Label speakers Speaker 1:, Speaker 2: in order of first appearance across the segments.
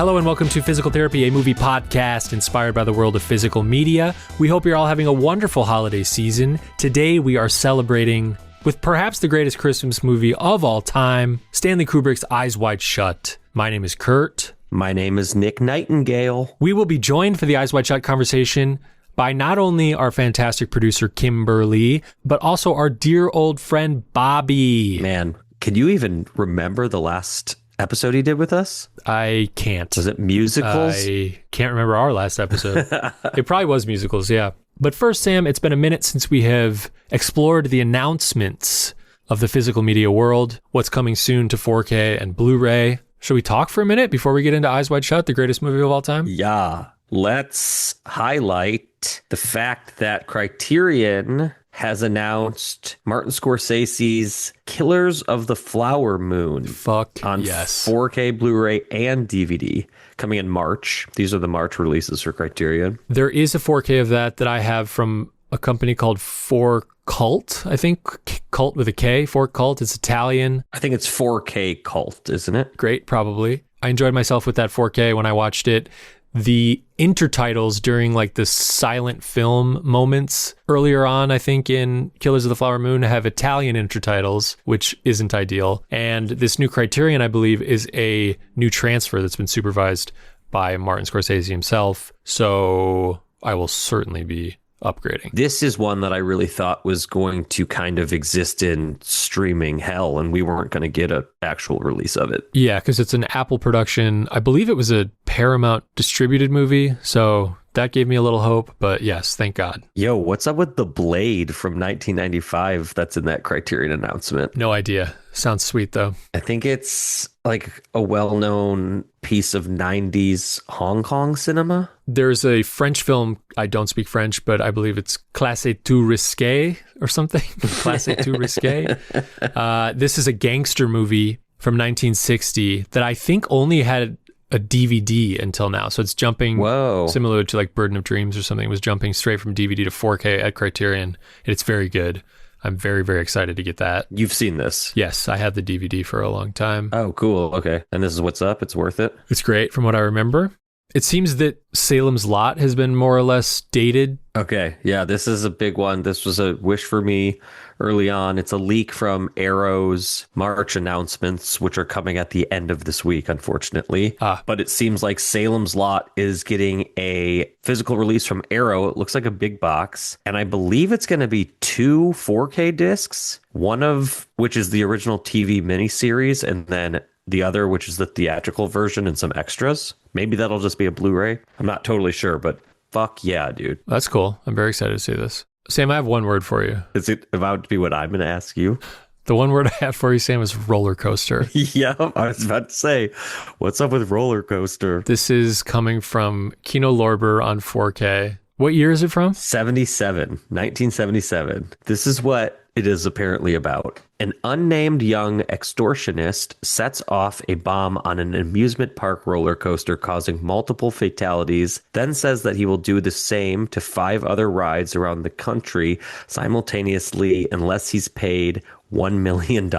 Speaker 1: Hello and welcome to Physical Therapy, a movie podcast inspired by the world of physical media. We hope you're all having a wonderful holiday season. Today we are celebrating with perhaps the greatest Christmas movie of all time, Stanley Kubrick's Eyes Wide Shut. My name is Kurt.
Speaker 2: My name is Nick Nightingale.
Speaker 1: We will be joined for the Eyes Wide Shut conversation by not only our fantastic producer Kimberly, but also our dear old friend Bobby.
Speaker 2: Man, can you even remember the last episode he did with us?
Speaker 1: I can't.
Speaker 2: Was it musicals?
Speaker 1: I can't remember our last episode. It probably was musicals, yeah. But first, Sam, it's been a minute since we have explored the announcements of the physical media world, what's coming soon to 4K and Blu-ray. Should we talk for a minute before we get into Eyes Wide Shut, the greatest movie of all time?
Speaker 2: Yeah. Let's highlight the fact that Criterion has announced Martin Scorsese's Killers of the Flower Moon on 4K Blu-ray and DVD coming in March. These are the March releases for Criterion.
Speaker 1: There is a 4K of that I have from a company called 4 Cult, I think. Cult with a K, 4 Cult. It's Italian.
Speaker 2: I think it's 4K Cult, isn't it?
Speaker 1: Great, probably. I enjoyed myself with that 4K when I watched it. The intertitles during like the silent film moments earlier on, I think in Killers of the Flower Moon, have Italian intertitles, which isn't ideal. And this new Criterion, I believe, is a new transfer that's been supervised by Martin Scorsese himself. So I will certainly be upgrading.
Speaker 2: This is one that I really thought was going to kind of exist in streaming hell, and we weren't going to get an actual release of it.
Speaker 1: Yeah, because it's an Apple production. I believe it was a Paramount distributed movie, so that gave me a little hope, but yes, thank God.
Speaker 2: Yo, what's up with the Blade from 1995 that's in that Criterion announcement?
Speaker 1: No idea. Sounds sweet, though.
Speaker 2: I think it's like a well-known piece of 90s Hong Kong cinema.
Speaker 1: There's a French film, I don't speak French, but I believe it's Classe tout risqué or something. Classe tout risqué. This is a gangster movie from 1960 that I think only had a DVD until now. So it's jumping similar to like Burden of Dreams or something. It was jumping straight from DVD to 4K at Criterion. And it's very good. I'm very, very excited to get that.
Speaker 2: You've seen this?
Speaker 1: Yes, I had the DVD for a long time.
Speaker 2: Oh, cool. Okay. And this is what's up? It's worth it?
Speaker 1: It's great from what I remember. It seems that Salem's Lot has been more or less dated.
Speaker 2: Okay. Yeah, this is a big one. This was a wish for me early on. It's a leak from Arrow's March announcements, which are coming at the end of this week, unfortunately. But it seems like Salem's Lot is getting a physical release from Arrow. It looks like a big box. And I believe it's going to be 2 4K discs, one of which is the original TV miniseries, and then the other, which is the theatrical version and some extras. Maybe that'll just be a Blu-ray. I'm not totally sure, but fuck yeah, dude.
Speaker 1: That's cool. I'm very excited to see this. Sam, I have one word for you.
Speaker 2: Is it about to be what I'm going to ask you?
Speaker 1: The one word I have for you, Sam, is roller coaster.
Speaker 2: Yeah, I was about to say, what's up with roller coaster?
Speaker 1: This is coming from Kino Lorber on 4K. What year is it from?
Speaker 2: 1977. This is what it is apparently about. An unnamed young extortionist sets off a bomb on an amusement park roller coaster, causing multiple fatalities, then says that he will do the same to 5 other rides around the country simultaneously unless he's paid $1 million.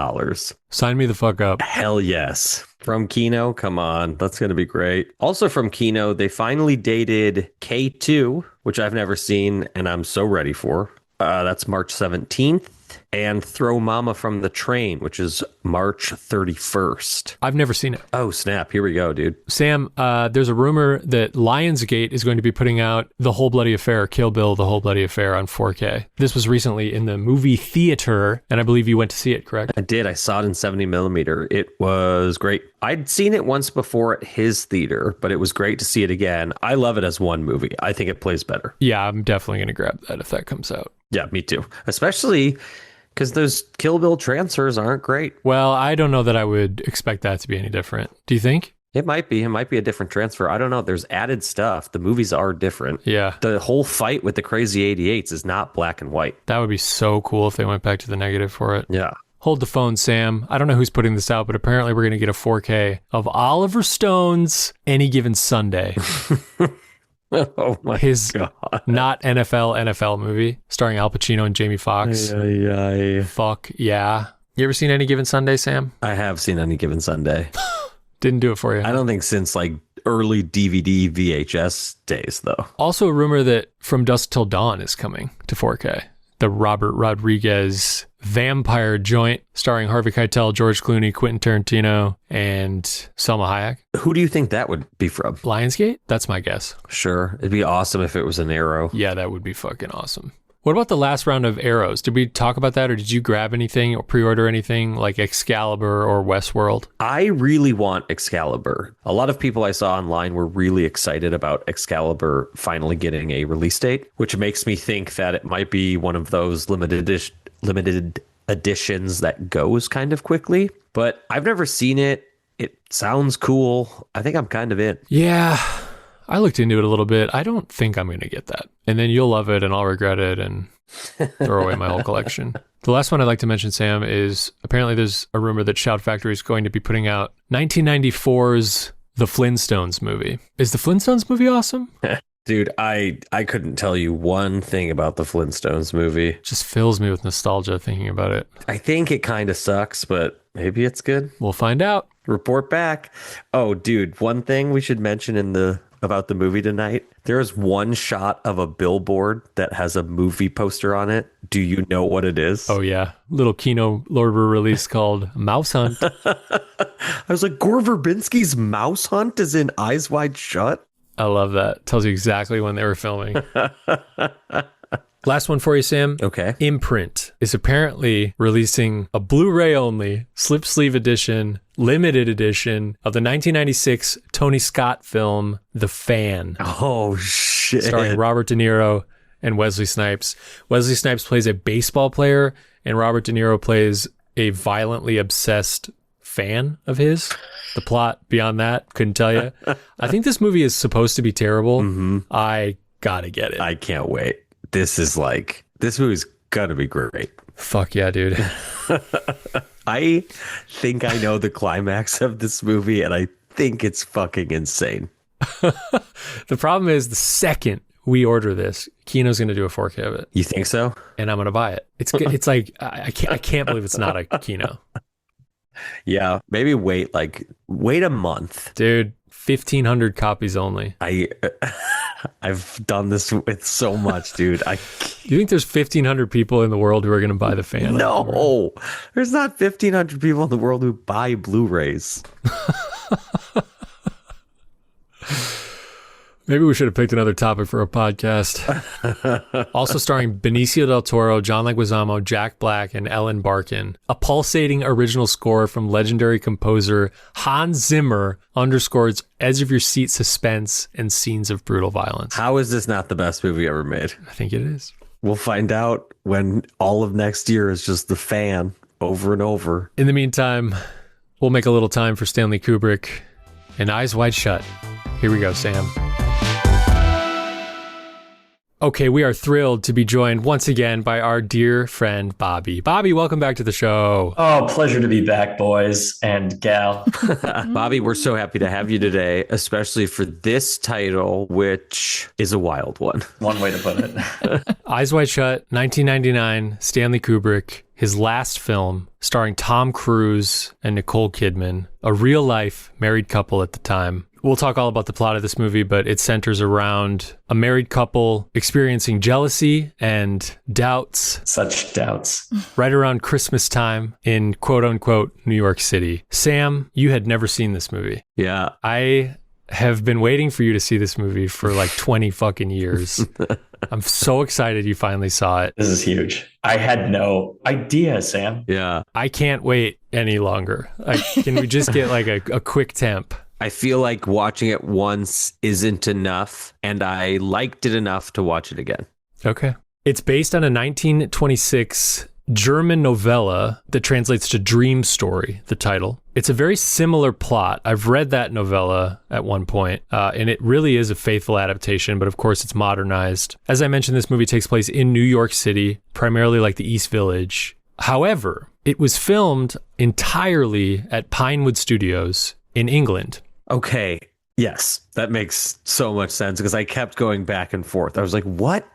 Speaker 1: Sign me the fuck up.
Speaker 2: Hell yes. From Kino, come on. That's going to be great. Also from Kino, they finally dated K2, which I've never seen and I'm so ready for. That's March 17th. And Throw Mama from the Train, which is March 31st.
Speaker 1: I've never seen it.
Speaker 2: Oh, snap. Here we go, dude.
Speaker 1: Sam, there's a rumor that Lionsgate is going to be putting out The Whole Bloody Affair, Kill Bill, The Whole Bloody Affair on 4K. This was recently in the movie theater, and I believe you went to see it, correct?
Speaker 2: I did. I saw it in 70 millimeter. It was great. I'd seen it once before at his theater, but it was great to see it again. I love it as one movie. I think it plays better.
Speaker 1: Yeah, I'm definitely going to grab that if that comes out.
Speaker 2: Yeah, me too. Especially because those Kill Bill transfers aren't great.
Speaker 1: Well, I don't know that I would expect that to be any different. Do you think?
Speaker 2: It might be. It might be a different transfer. I don't know. There's added stuff. The movies are different.
Speaker 1: Yeah.
Speaker 2: The whole fight with the Crazy 88s is not black and white.
Speaker 1: That would be so cool if they went back to the negative for it.
Speaker 2: Yeah.
Speaker 1: Hold the phone, Sam. I don't know who's putting this out, but apparently we're going to get a 4K of Oliver Stone's Any Given Sunday.
Speaker 2: Oh my God.
Speaker 1: Not NFL movie starring Al Pacino and Jamie Foxx. Fuck yeah. You ever seen Any Given Sunday, Sam?
Speaker 2: I have seen Any Given Sunday.
Speaker 1: Didn't do it for you.
Speaker 2: I don't think since like early DVD VHS days, though.
Speaker 1: Also a rumor that From Dusk Till Dawn is coming to 4K. The Robert Rodriguez vampire joint starring Harvey Keitel, George Clooney, Quentin Tarantino, and Selma Hayek.
Speaker 2: Who do you think that would be from?
Speaker 1: Lionsgate? That's my guess.
Speaker 2: Sure. It'd be awesome if it was an Arrow.
Speaker 1: Yeah, that would be fucking awesome. What about the last round of Arrows? Did we talk about that, or did you grab anything or pre-order anything like Excalibur or Westworld?
Speaker 2: I really want Excalibur. A lot of people I saw online were really excited about Excalibur finally getting a release date, which makes me think that it might be one of those limited editions that goes kind of quickly. But I've never seen it. It sounds cool. I think I'm kind of in.
Speaker 1: Yeah. I looked into it a little bit. I don't think I'm going to get that. And then you'll love it and I'll regret it and throw away my whole collection. The last one I'd like to mention, Sam, is apparently there's a rumor that Shout Factory is going to be putting out 1994's The Flintstones movie. Is The Flintstones movie awesome?
Speaker 2: Dude, I couldn't tell you one thing about the Flintstones movie.
Speaker 1: It just fills me with nostalgia thinking about it.
Speaker 2: I think it kind of sucks, but maybe it's good.
Speaker 1: We'll find out.
Speaker 2: Report back. Oh, dude, one thing we should mention about the movie tonight. There is one shot of a billboard that has a movie poster on it. Do you know what it is?
Speaker 1: Oh, yeah. Little Kino Lorber release called Mouse Hunt.
Speaker 2: I was like, Gore Verbinski's Mouse Hunt is in Eyes Wide Shut?
Speaker 1: I love that. Tells you exactly when they were filming. Last one for you, Sam.
Speaker 2: Okay.
Speaker 1: Imprint is apparently releasing a Blu-ray only, slip sleeve edition, limited edition of the 1996 Tony Scott film, The Fan.
Speaker 2: Oh, shit.
Speaker 1: Starring Robert De Niro and Wesley Snipes. Wesley Snipes plays a baseball player, and Robert De Niro plays a violently obsessed fan of his. The plot beyond that, couldn't tell you. I think this movie is supposed to be terrible.
Speaker 2: Mm-hmm.
Speaker 1: I gotta get it.
Speaker 2: I can't wait. This movie's gonna be great.
Speaker 1: Fuck yeah, dude.
Speaker 2: I think I know the climax of this movie, and I think it's fucking insane.
Speaker 1: The problem is, the second we order this, Kino's going to do a 4K of it.
Speaker 2: You think so?
Speaker 1: And I'm going to buy it. It's like, I can't believe it's not a Kino.
Speaker 2: Yeah, maybe wait a month.
Speaker 1: Dude, 1,500 copies only.
Speaker 2: I've done this with so much, dude.
Speaker 1: You think there's 1,500 people in the world who are going to buy The Fan?
Speaker 2: No, there's not 1,500 people in the world who buy Blu-rays.
Speaker 1: Maybe we should have picked another topic for a podcast. Also starring Benicio del Toro, John Leguizamo, Jack Black, and Ellen Barkin. A pulsating original score from legendary composer Hans Zimmer underscores edge-of-your-seat suspense and scenes of brutal violence.
Speaker 2: How is this not the best movie ever made?
Speaker 1: I think it is.
Speaker 2: We'll find out when all of next year is just The Fan over and over.
Speaker 1: In the meantime, we'll make a little time for Stanley Kubrick and Eyes Wide Shut. Here we go, Sam. Okay, we are thrilled to be joined once again by our dear friend, Bobby. Bobby, welcome back to the show.
Speaker 3: Oh, pleasure to be back, boys and gal.
Speaker 2: Bobby, we're so happy to have you today, especially for this title, which is a wild one.
Speaker 3: One way to put it.
Speaker 1: Eyes Wide Shut, 1999, Stanley Kubrick, his last film, starring Tom Cruise and Nicole Kidman, a real-life married couple at the time. We'll talk all about the plot of this movie, but it centers around a married couple experiencing jealousy and doubts.
Speaker 3: Such doubts.
Speaker 1: Right around Christmas time in quote-unquote New York City. Sam, you had never seen this movie.
Speaker 2: Yeah.
Speaker 1: I have been waiting for you to see this movie for like 20 fucking years. I'm so excited you finally saw it.
Speaker 3: This is huge. I had no idea, Sam.
Speaker 2: Yeah.
Speaker 1: I can't wait any longer. Can we just get like a quick temp?
Speaker 2: I feel like watching it once isn't enough, and I liked it enough to watch it again.
Speaker 1: Okay. It's based on a 1926 German novella that translates to Dream Story, the title. It's a very similar plot. I've read that novella at one point, and it really is a faithful adaptation, but of course it's modernized. As I mentioned, this movie takes place in New York City, primarily like the East Village. However, it was filmed entirely at Pinewood Studios in England.
Speaker 2: Okay. Yes, that makes so much sense because I kept going back and forth. I was like, what?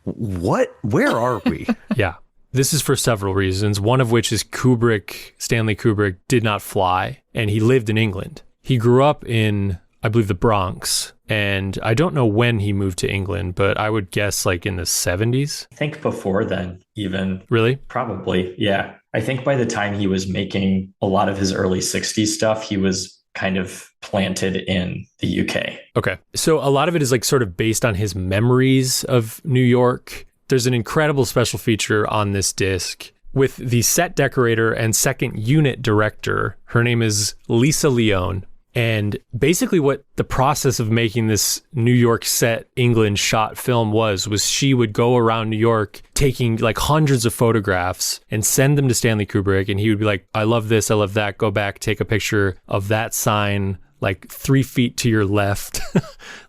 Speaker 2: Where are we?
Speaker 1: Yeah. This is for several reasons, one of which is Stanley Kubrick, did not fly, and he lived in England. He grew up in I believe, the Bronx. And I don't know when he moved to England, but I would guess like in the 70s.
Speaker 3: I think before then, even.
Speaker 1: Really?
Speaker 3: Probably, yeah. I think by the time he was making a lot of his early 60s stuff, he was kind of planted in the UK.
Speaker 1: Okay. So a lot of it is like sort of based on his memories of New York. There's an incredible special feature on this disc with the set decorator and second unit director. Her name is Lisa Leone. And basically what the process of making this New York set England shot film was she would go around New York taking like hundreds of photographs and send them to Stanley Kubrick. And he would be like, I love this, I love that. Go back, take a picture of that sign like 3 feet to your left.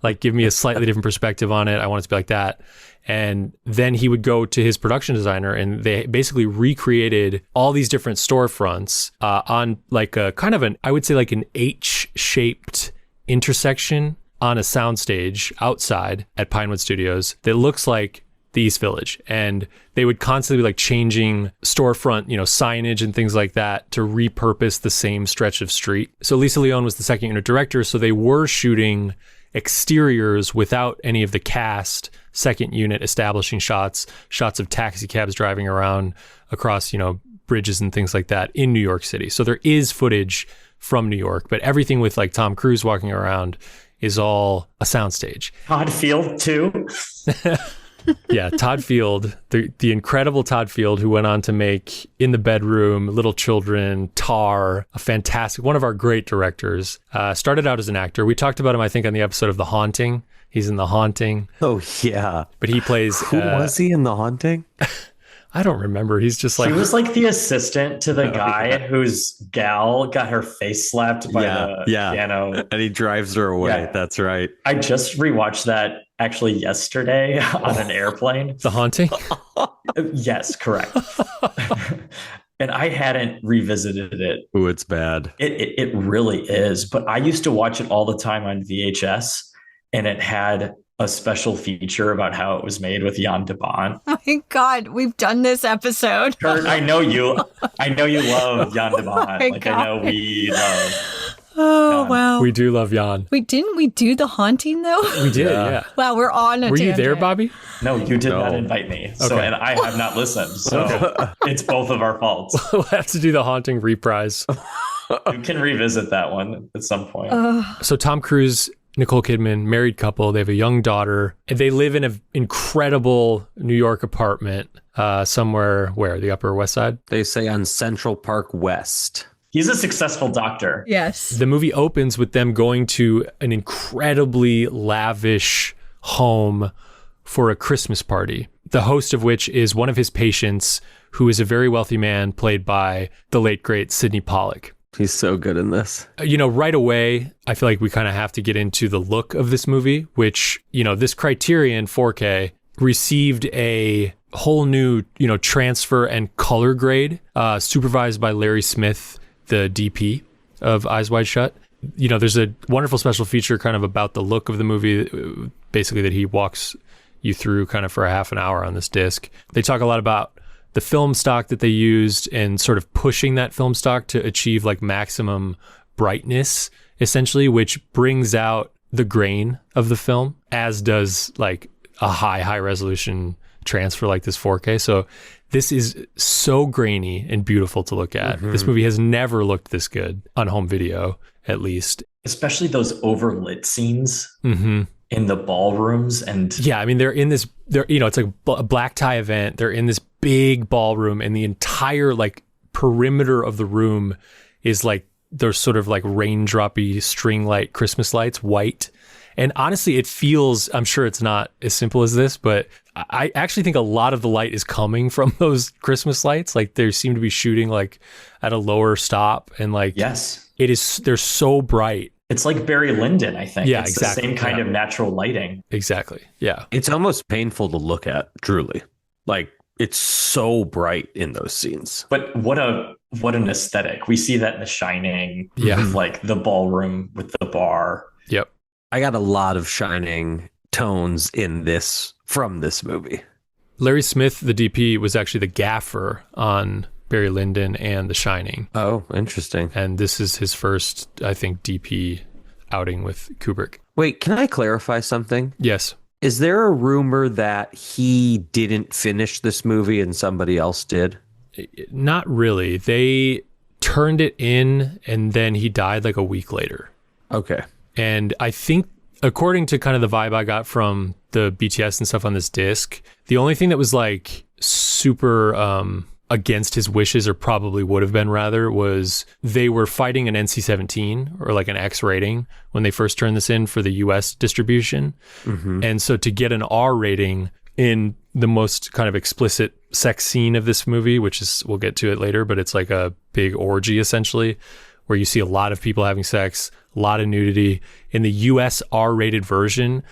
Speaker 1: Like, give me a slightly different perspective on it. I want it to be like that. And then he would go to his production designer and they basically recreated all these different storefronts on like a kind of I would say like an H-shaped intersection on a soundstage outside at Pinewood Studios that looks like the East Village. And they would constantly be like changing storefront, signage and things like that to repurpose the same stretch of street. So Lisa Leone was the second unit director. So they were shooting exteriors without any of the cast, second unit establishing shots of taxi cabs driving around across, bridges and things like that in New York City. So there is footage from New York, but everything with like Tom Cruise walking around is all a soundstage.
Speaker 3: Todd Field too.
Speaker 1: Yeah, Todd Field, the incredible Todd Field, who went on to make In the Bedroom, Little Children, Tar, a fantastic, one of our great directors. Started out as an actor. We talked about him, I think, on the episode of The Haunting. He's in The Haunting.
Speaker 2: Oh, yeah.
Speaker 1: But he plays...
Speaker 2: Who was he in The Haunting?
Speaker 1: I don't remember. He's just like...
Speaker 3: He was like the assistant to the guy whose gal got her face slapped by the piano.
Speaker 2: And he drives her away. Yeah. That's right.
Speaker 3: I just rewatched that actually yesterday on an airplane.
Speaker 1: The Haunting?
Speaker 3: Yes, correct. And I hadn't revisited it.
Speaker 2: Ooh, it's bad.
Speaker 3: It really is. But I used to watch it all the time on VHS, and it had a special feature about how it was made with Jan de Bont.
Speaker 4: Oh my God, we've done this episode.
Speaker 3: Kurt, I know you love Jan de Bont.
Speaker 4: God.
Speaker 3: I know we love.
Speaker 4: Oh, wow.
Speaker 1: We do love Jan.
Speaker 4: Wait, didn't we do The Haunting, though?
Speaker 1: We did, yeah.
Speaker 4: Wow, we're on a
Speaker 1: Were
Speaker 4: tangent.
Speaker 1: you there, Bobby?
Speaker 3: No, you did not invite me. So, and I have not listened. So it's both of our faults.
Speaker 1: We'll have to do The Haunting reprise.
Speaker 3: You can revisit that one at some point.
Speaker 1: So Tom Cruise, Nicole Kidman, married couple. They have a young daughter. And they live in an incredible New York apartment somewhere, where? The Upper West Side?
Speaker 2: They say on Central Park West.
Speaker 3: He's a successful doctor.
Speaker 4: Yes.
Speaker 1: The movie opens with them going to an incredibly lavish home for a Christmas party, the host of which is one of his patients, who is a very wealthy man played by the late, great Sidney Pollack.
Speaker 2: He's so good in this.
Speaker 1: Right away, I feel like we kind of have to get into the look of this movie, which, this Criterion 4K received a whole new, transfer and color grade, supervised by Larry Smith, the DP of Eyes Wide Shut. There's a wonderful special feature kind of about the look of the movie, basically that he walks you through kind of for a half an hour on this disc. They talk a lot about the film stock that they used and sort of pushing that film stock to achieve like maximum brightness, essentially, which brings out the grain of the film, as does like a high resolution transfer like this 4K. So this is so grainy and beautiful to look at. This movie has never looked this good on home video, at least.
Speaker 3: Especially those overlit scenes in the ballrooms. And
Speaker 1: yeah, I mean, it's like a black tie event. They're in this big ballroom, and the entire like perimeter of the room is like, there's sort of like raindroppy string light Christmas lights, white. And honestly, it feels, I'm sure it's not as simple as this, but I actually think a lot of the light is coming from those Christmas lights. Like they seem to be shooting like at a lower stop, and like,
Speaker 3: yes,
Speaker 1: they're so bright.
Speaker 3: It's like Barry Lyndon, I think.
Speaker 1: Yeah,
Speaker 3: it's
Speaker 1: exactly.
Speaker 3: The same kind of natural lighting.
Speaker 1: Exactly. Yeah.
Speaker 2: It's almost painful to look at, truly. Like, it's so bright in those scenes.
Speaker 3: But what an aesthetic. We see that in The Shining.
Speaker 1: Yeah.
Speaker 3: With like the ballroom with the bar.
Speaker 1: Yep.
Speaker 2: I got a lot of Shining tones from this movie.
Speaker 1: Larry Smith, the DP, was actually the gaffer on Barry Lyndon and The Shining.
Speaker 2: Oh, interesting.
Speaker 1: And this is his first, I think, DP outing with Kubrick.
Speaker 2: Wait, can I clarify something?
Speaker 1: Yes.
Speaker 2: Is there a rumor that he didn't finish this movie and somebody else did?
Speaker 1: Not really. They turned it in and then he died like a week later.
Speaker 2: Okay.
Speaker 1: And I think, according to kind of the vibe I got from the BTS and stuff on this disc, the only thing that was like super against his wishes, or probably would have been rather, was they were fighting an NC-17 or like an X rating when they first turned this in for the US distribution. Mm-hmm. And so to get an R rating in the most kind of explicit sex scene of this movie, which is, we'll get to it later, but it's like a big orgy essentially, where you see a lot of people having sex, a lot of nudity. In the US R-rated version,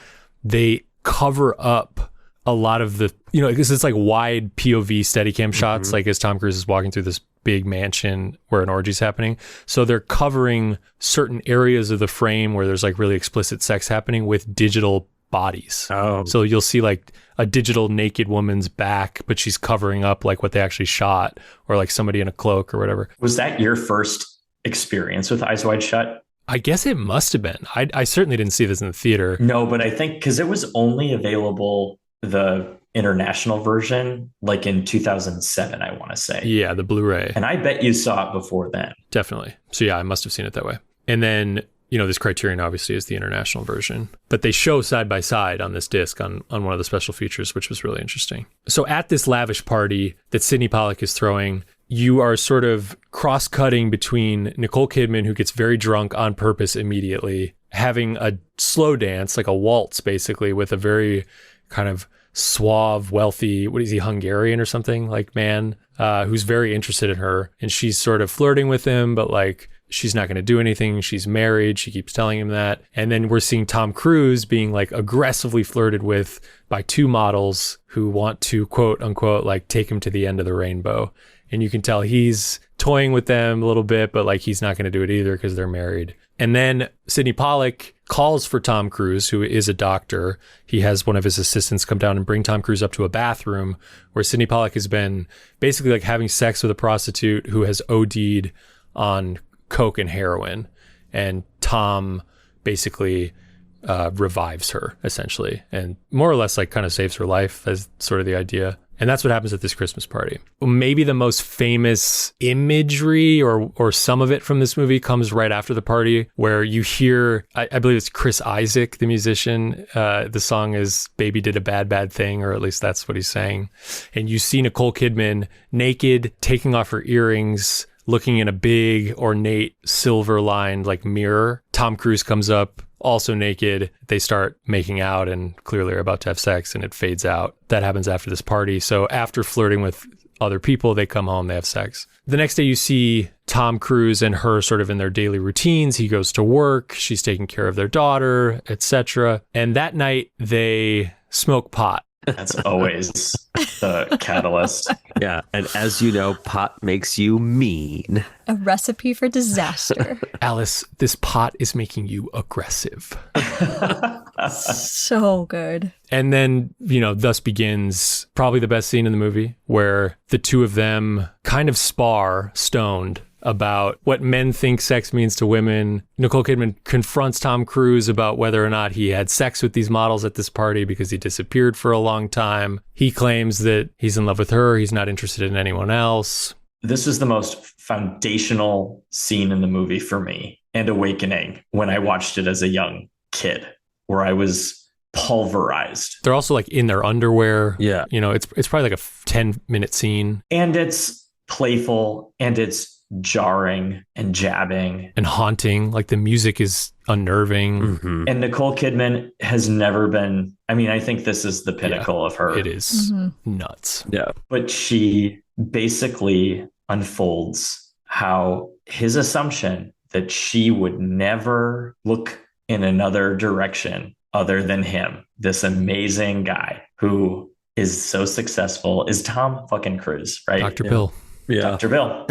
Speaker 1: they cover up a lot of the, you know, because it's like wide POV Steadicam shots, like as Tom Cruise is walking through this big mansion where an orgy's happening. So they're covering certain areas of the frame where there's like really explicit sex happening with digital bodies. Oh. So you'll see like a digital naked woman's back, but she's covering up like what they actually shot, or like somebody in a cloak or whatever.
Speaker 3: Was that your first experience with Eyes Wide Shut?
Speaker 1: I guess it must have been. I certainly didn't see this in the theater.
Speaker 3: No, but I think because it was only available, the international version, like in 2007, I want to say.
Speaker 1: Yeah, the Blu-ray.
Speaker 3: And I bet you saw it before then.
Speaker 1: Definitely. So yeah, I must have seen it that way. And then, you know, this Criterion obviously is the international version, but they show side by side on this disc on one of the special features, which was really interesting. So at this lavish party that Sydney Pollack is throwing, you are sort of cross-cutting between Nicole Kidman, who gets very drunk on purpose immediately, having a slow dance, like a waltz, basically, with a very kind of suave, wealthy, what is he, Hungarian or something, like man, who's very interested in her. And she's sort of flirting with him, but like, she's not going to do anything. She's married. She keeps telling him that. And then we're seeing Tom Cruise being like aggressively flirted with by two models who want to, quote unquote, like take him to the end of the rainbow. And you can tell he's toying with them a little bit, but like he's not going to do it either because they're married. And then Sydney Pollack calls for Tom Cruise, who is a doctor. He has one of his assistants come down and bring Tom Cruise up to a bathroom where Sydney Pollack has been basically like having sex with a prostitute who has OD'd on coke and heroin. And Tom basically revives her, essentially, and more or less like kind of saves her life, as sort of the idea. And that's what happens at this Christmas party. Maybe the most famous imagery or some of it from this movie comes right after the party, where you hear, I believe it's Chris Isaak, the musician. The song is Baby Did a Bad, Bad Thing, or at least that's what he's saying. And you see Nicole Kidman naked, taking off her earrings, looking in a big, ornate, silver-lined like mirror. Tom Cruise comes up, also naked. They start making out and clearly are about to have sex, and it fades out. That happens after this party. So after flirting with other people, they come home, they have sex. The next day you see Tom Cruise and her sort of in their daily routines. He goes to work, she's taking care of their daughter, etc. And that night they smoke pot.
Speaker 3: That's always the catalyst.
Speaker 2: Yeah. And as you know, pot makes you mean.
Speaker 4: A recipe for disaster.
Speaker 1: Alice, this pot is making you aggressive.
Speaker 4: So good.
Speaker 1: And then, you know, thus begins probably the best scene in the movie, where the two of them kind of spar stoned about what men think sex means to women. Nicole Kidman confronts Tom Cruise about whether or not he had sex with these models at this party because he disappeared for a long time. He claims that he's in love with her. He's not interested in anyone else.
Speaker 3: This is the most foundational scene in the movie for me, and awakening when I watched it as a young kid, where I was pulverized.
Speaker 1: They're also like in their underwear.
Speaker 2: Yeah.
Speaker 1: You know, it's probably like a 10-minute scene.
Speaker 3: And it's playful, and it's jarring and jabbing
Speaker 1: and haunting. Like the music is unnerving.
Speaker 2: Mm-hmm.
Speaker 3: And Nicole Kidman has never been, I mean, I think this is the pinnacle of her.
Speaker 1: It is nuts.
Speaker 2: Yeah.
Speaker 3: But she basically unfolds how his assumption that she would never look in another direction other than him, this amazing guy who is so successful, is Tom fucking Cruise, right?
Speaker 1: Dr. Bill.
Speaker 2: Yeah.
Speaker 3: Dr. Bill.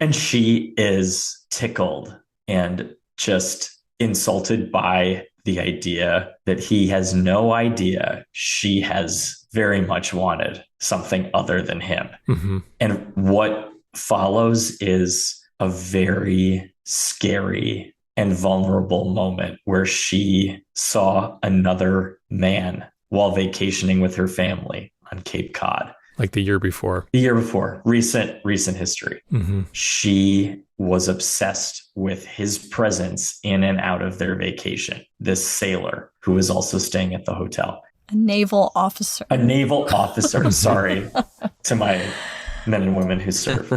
Speaker 3: And she is tickled and just insulted by the idea that he has no idea she has very much wanted something other than him.
Speaker 1: Mm-hmm.
Speaker 3: And what follows is a very scary and vulnerable moment where she saw another man while vacationing with her family on Cape Cod.
Speaker 1: Like the year before.
Speaker 3: The year before, recent history.
Speaker 1: Mm-hmm.
Speaker 3: She was obsessed with his presence in and out of their vacation. This sailor who was also staying at the hotel.
Speaker 4: A naval officer.
Speaker 3: A naval officer. Sorry to my men and women who serve.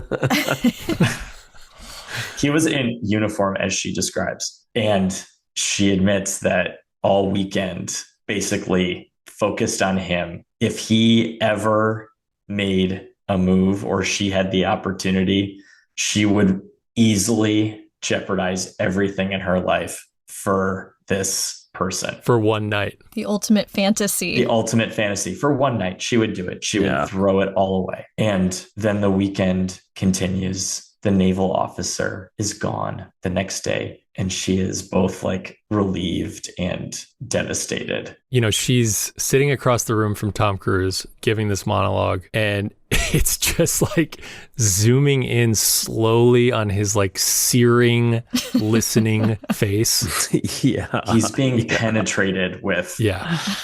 Speaker 3: He was in uniform, as she describes. And she admits that all weekend basically focused on him. If he ever made a move or she had the opportunity, she would easily jeopardize everything in her life for this person.
Speaker 1: For one night.
Speaker 4: The ultimate fantasy.
Speaker 3: The ultimate fantasy. For one night, she would do it. She would throw it all away. And then the weekend continues. The naval officer is gone the next day, and she is both like relieved and devastated.
Speaker 1: You know, she's sitting across the room from Tom Cruise giving this monologue, and it's just like zooming in slowly on his like searing, listening face.
Speaker 2: Yeah.
Speaker 3: He's being penetrated with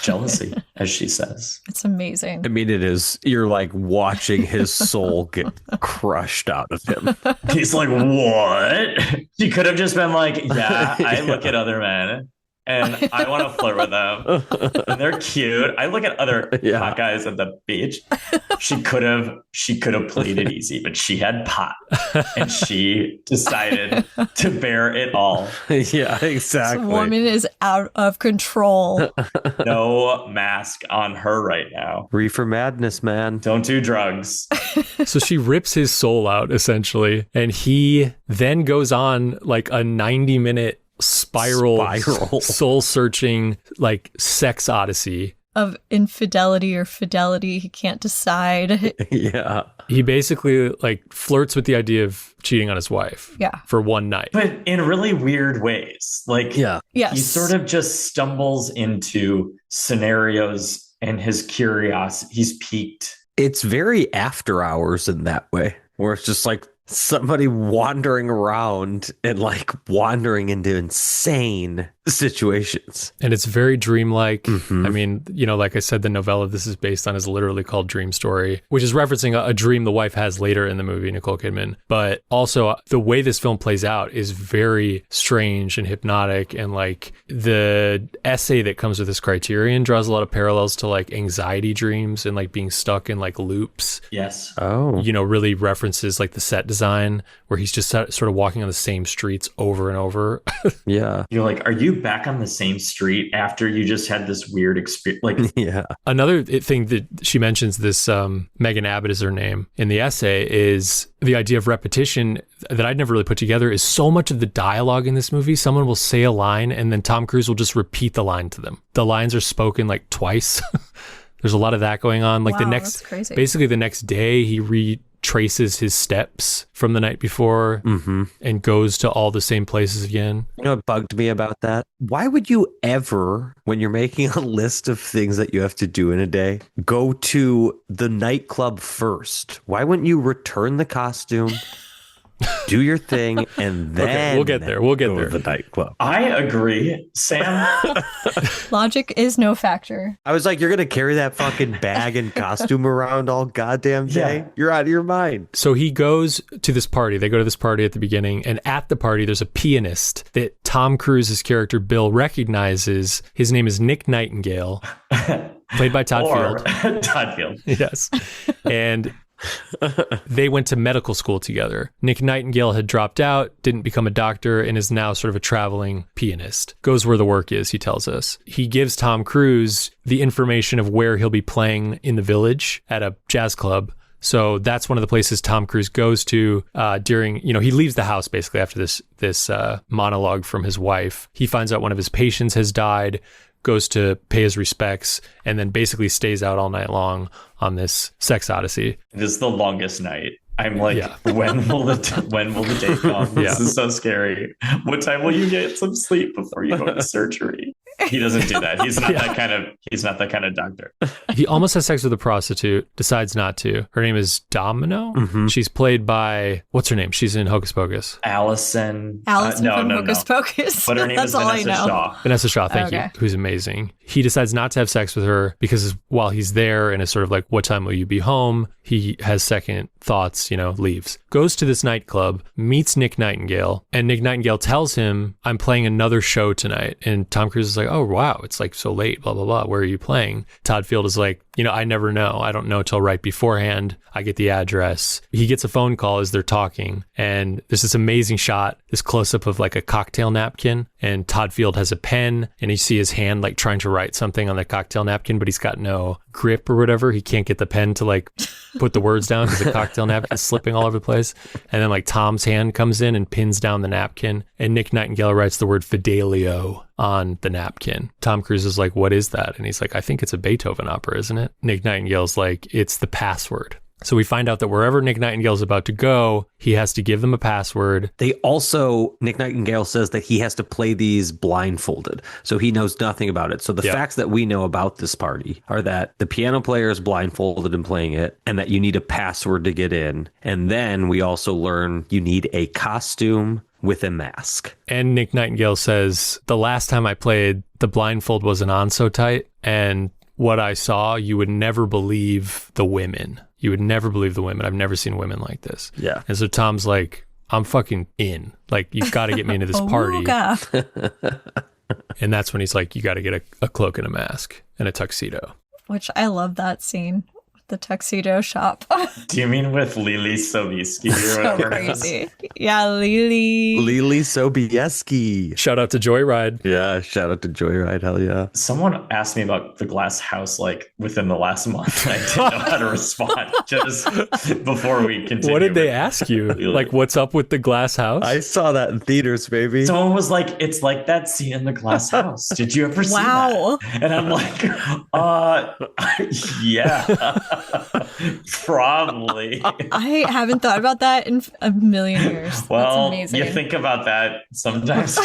Speaker 3: jealousy, as she says.
Speaker 4: It's amazing.
Speaker 2: I mean, it is. You're like watching his soul get crushed out of him.
Speaker 3: He's like, what? She could have just been like, yeah, I look at other men and I want to flirt with them. And they're cute. I look at other hot guys at the beach. She could have played it easy, but she had pot and she decided to bear it all.
Speaker 2: Yeah, exactly.
Speaker 4: This woman is out of control.
Speaker 3: No mask on her right now.
Speaker 2: Reefer madness, man.
Speaker 3: Don't do drugs.
Speaker 1: So she rips his soul out, essentially, and he then goes on like a 90-minute spiral soul-searching like sex odyssey
Speaker 4: of infidelity or fidelity. He can't decide.
Speaker 2: Yeah.
Speaker 1: He basically like flirts with the idea of cheating on his wife for one night.
Speaker 3: But in really weird ways. Like,
Speaker 4: yes.
Speaker 3: He sort of just stumbles into scenarios and his curiosity. He's piqued.
Speaker 2: It's very After Hours in that way, where it's just like somebody wandering around and like wandering into insane situations.
Speaker 1: And it's very dreamlike.
Speaker 2: Mm-hmm.
Speaker 1: I mean, you know, like I said, the novella this is based on is literally called Dream Story, which is referencing a dream the wife has later in the movie, Nicole Kidman. But also the way this film plays out is very strange and hypnotic. And like the essay that comes with this Criterion draws a lot of parallels to like anxiety dreams and like being stuck in like loops.
Speaker 3: Yes.
Speaker 2: Oh.
Speaker 1: You know, really references like the set design where he's just sort of walking on the same streets over and over.
Speaker 2: Yeah.
Speaker 3: You're like, are you back on the same street after you just had this weird experience? Like,
Speaker 2: yeah.
Speaker 1: Another thing that she mentions, this Megan Abbott is her name in the essay, is the idea of repetition that I'd never really put together. Is so much of the dialogue in this movie, someone will say a line and then Tom Cruise will just repeat the line to them. The lines are spoken like twice. There's a lot of that going on. Like
Speaker 4: that's crazy.
Speaker 1: Basically the next day he retraces his steps from the night before and goes to all the same places again.
Speaker 2: You know what bugged me about that? Why would you ever, when you're making a list of things that you have to do in a day, go to the nightclub first? Why wouldn't you return the costume, do your thing, and then
Speaker 1: okay, we'll get there. We'll get
Speaker 2: go
Speaker 1: there.
Speaker 2: to the nightclub?
Speaker 3: I agree, Sam.
Speaker 4: Logic is no factor.
Speaker 2: I was like, you're going to carry that fucking bag and costume around all goddamn day?
Speaker 3: Yeah.
Speaker 2: You're out of your mind.
Speaker 1: So he goes to this party. They go to this party at the beginning, and at the party, there's a pianist that Tom Cruise's character Bill recognizes. His name is Nick Nightingale, played by Todd Field.
Speaker 3: Todd Field.
Speaker 1: Yes. And they went to medical school together. Nick Nightingale had dropped out, didn't become a doctor, and is now sort of a traveling pianist. Goes where the work is, he tells us. He gives Tom Cruise the information of where he'll be playing in the Village at a jazz club. So that's one of the places Tom Cruise goes to during, you know, he leaves the house basically after this monologue from his wife. He finds out one of his patients has died, goes to pay his respects, and then basically stays out all night long on this sex odyssey.
Speaker 3: This is the longest night. I'm like, when will the day come? This is so scary. What time will you get some sleep before you go to surgery? He doesn't do that. He's not that kind of doctor.
Speaker 1: He almost has sex with a prostitute, decides not to. Her name is Domino. Mm-hmm. She's played by, what's her name? She's in Hocus Pocus.
Speaker 3: Allison
Speaker 4: from Hocus Pocus.
Speaker 3: But her name is Vanessa Shaw.
Speaker 1: Vanessa Shaw, thank you, who's amazing. He decides not to have sex with her because while he's there and is sort of like, what time will you be home? He has second thoughts, leaves. Goes to this nightclub, meets Nick Nightingale, and Nick Nightingale tells him, I'm playing another show tonight. And Tom Cruise is like, oh, wow, it's like so late, blah, blah, blah. Where are you playing? Todd Field is like, I never know. I don't know till right beforehand. I get the address. He gets a phone call as they're talking. And there's this amazing shot, this close-up of like a cocktail napkin. And Todd Field has a pen and you see his hand like trying to write something on the cocktail napkin, but he's got no grip or whatever. He can't get the pen to like put the words down because the cocktail napkin is slipping all over the place. And then like Tom's hand comes in and pins down the napkin. And Nick Nightingale writes the word Fidelio on the napkin. Tom Cruise is like, what is that? And he's like, I think it's a Beethoven opera, isn't it? Nick Nightingale's like, it's the password. So we find out that wherever Nick Nightingale's about to go, he has to give them a password.
Speaker 2: Nick Nightingale says that he has to play these blindfolded. So he knows nothing about it. So the facts that we know about this party are that the piano player is blindfolded and playing it, and that you need a password to get in. And then we also learn you need a costume with a mask.
Speaker 1: And Nick Nightingale says, the last time I played, the blindfold wasn't on so tight. And what I saw, you would never believe the women. You would never believe the women. I've never seen women like this.
Speaker 2: Yeah.
Speaker 1: And so Tom's like, I'm fucking in. Like, you've got to get me into this party. And that's when he's like, you got to get a cloak and a mask and a tuxedo.
Speaker 4: Which I love that scene. The tuxedo shop.
Speaker 3: Do you mean with Lily Sobieski?
Speaker 4: So crazy. Yeah, Lily
Speaker 2: Sobieski.
Speaker 1: Shout out to Joyride.
Speaker 2: Yeah, shout out to Joyride. Hell yeah.
Speaker 3: Someone asked me about the Glass House like within the last month. I didn't know how to respond just before we continue.
Speaker 1: What did they ask you? Like, what's up with the Glass House?
Speaker 2: I saw that in theaters, baby.
Speaker 3: Someone was like, it's like that scene in the Glass House. Did you ever see that? And I'm like, yeah. Probably.
Speaker 4: I haven't thought about that in a million years.
Speaker 3: Well,
Speaker 4: that's amazing.
Speaker 3: You think about that sometimes.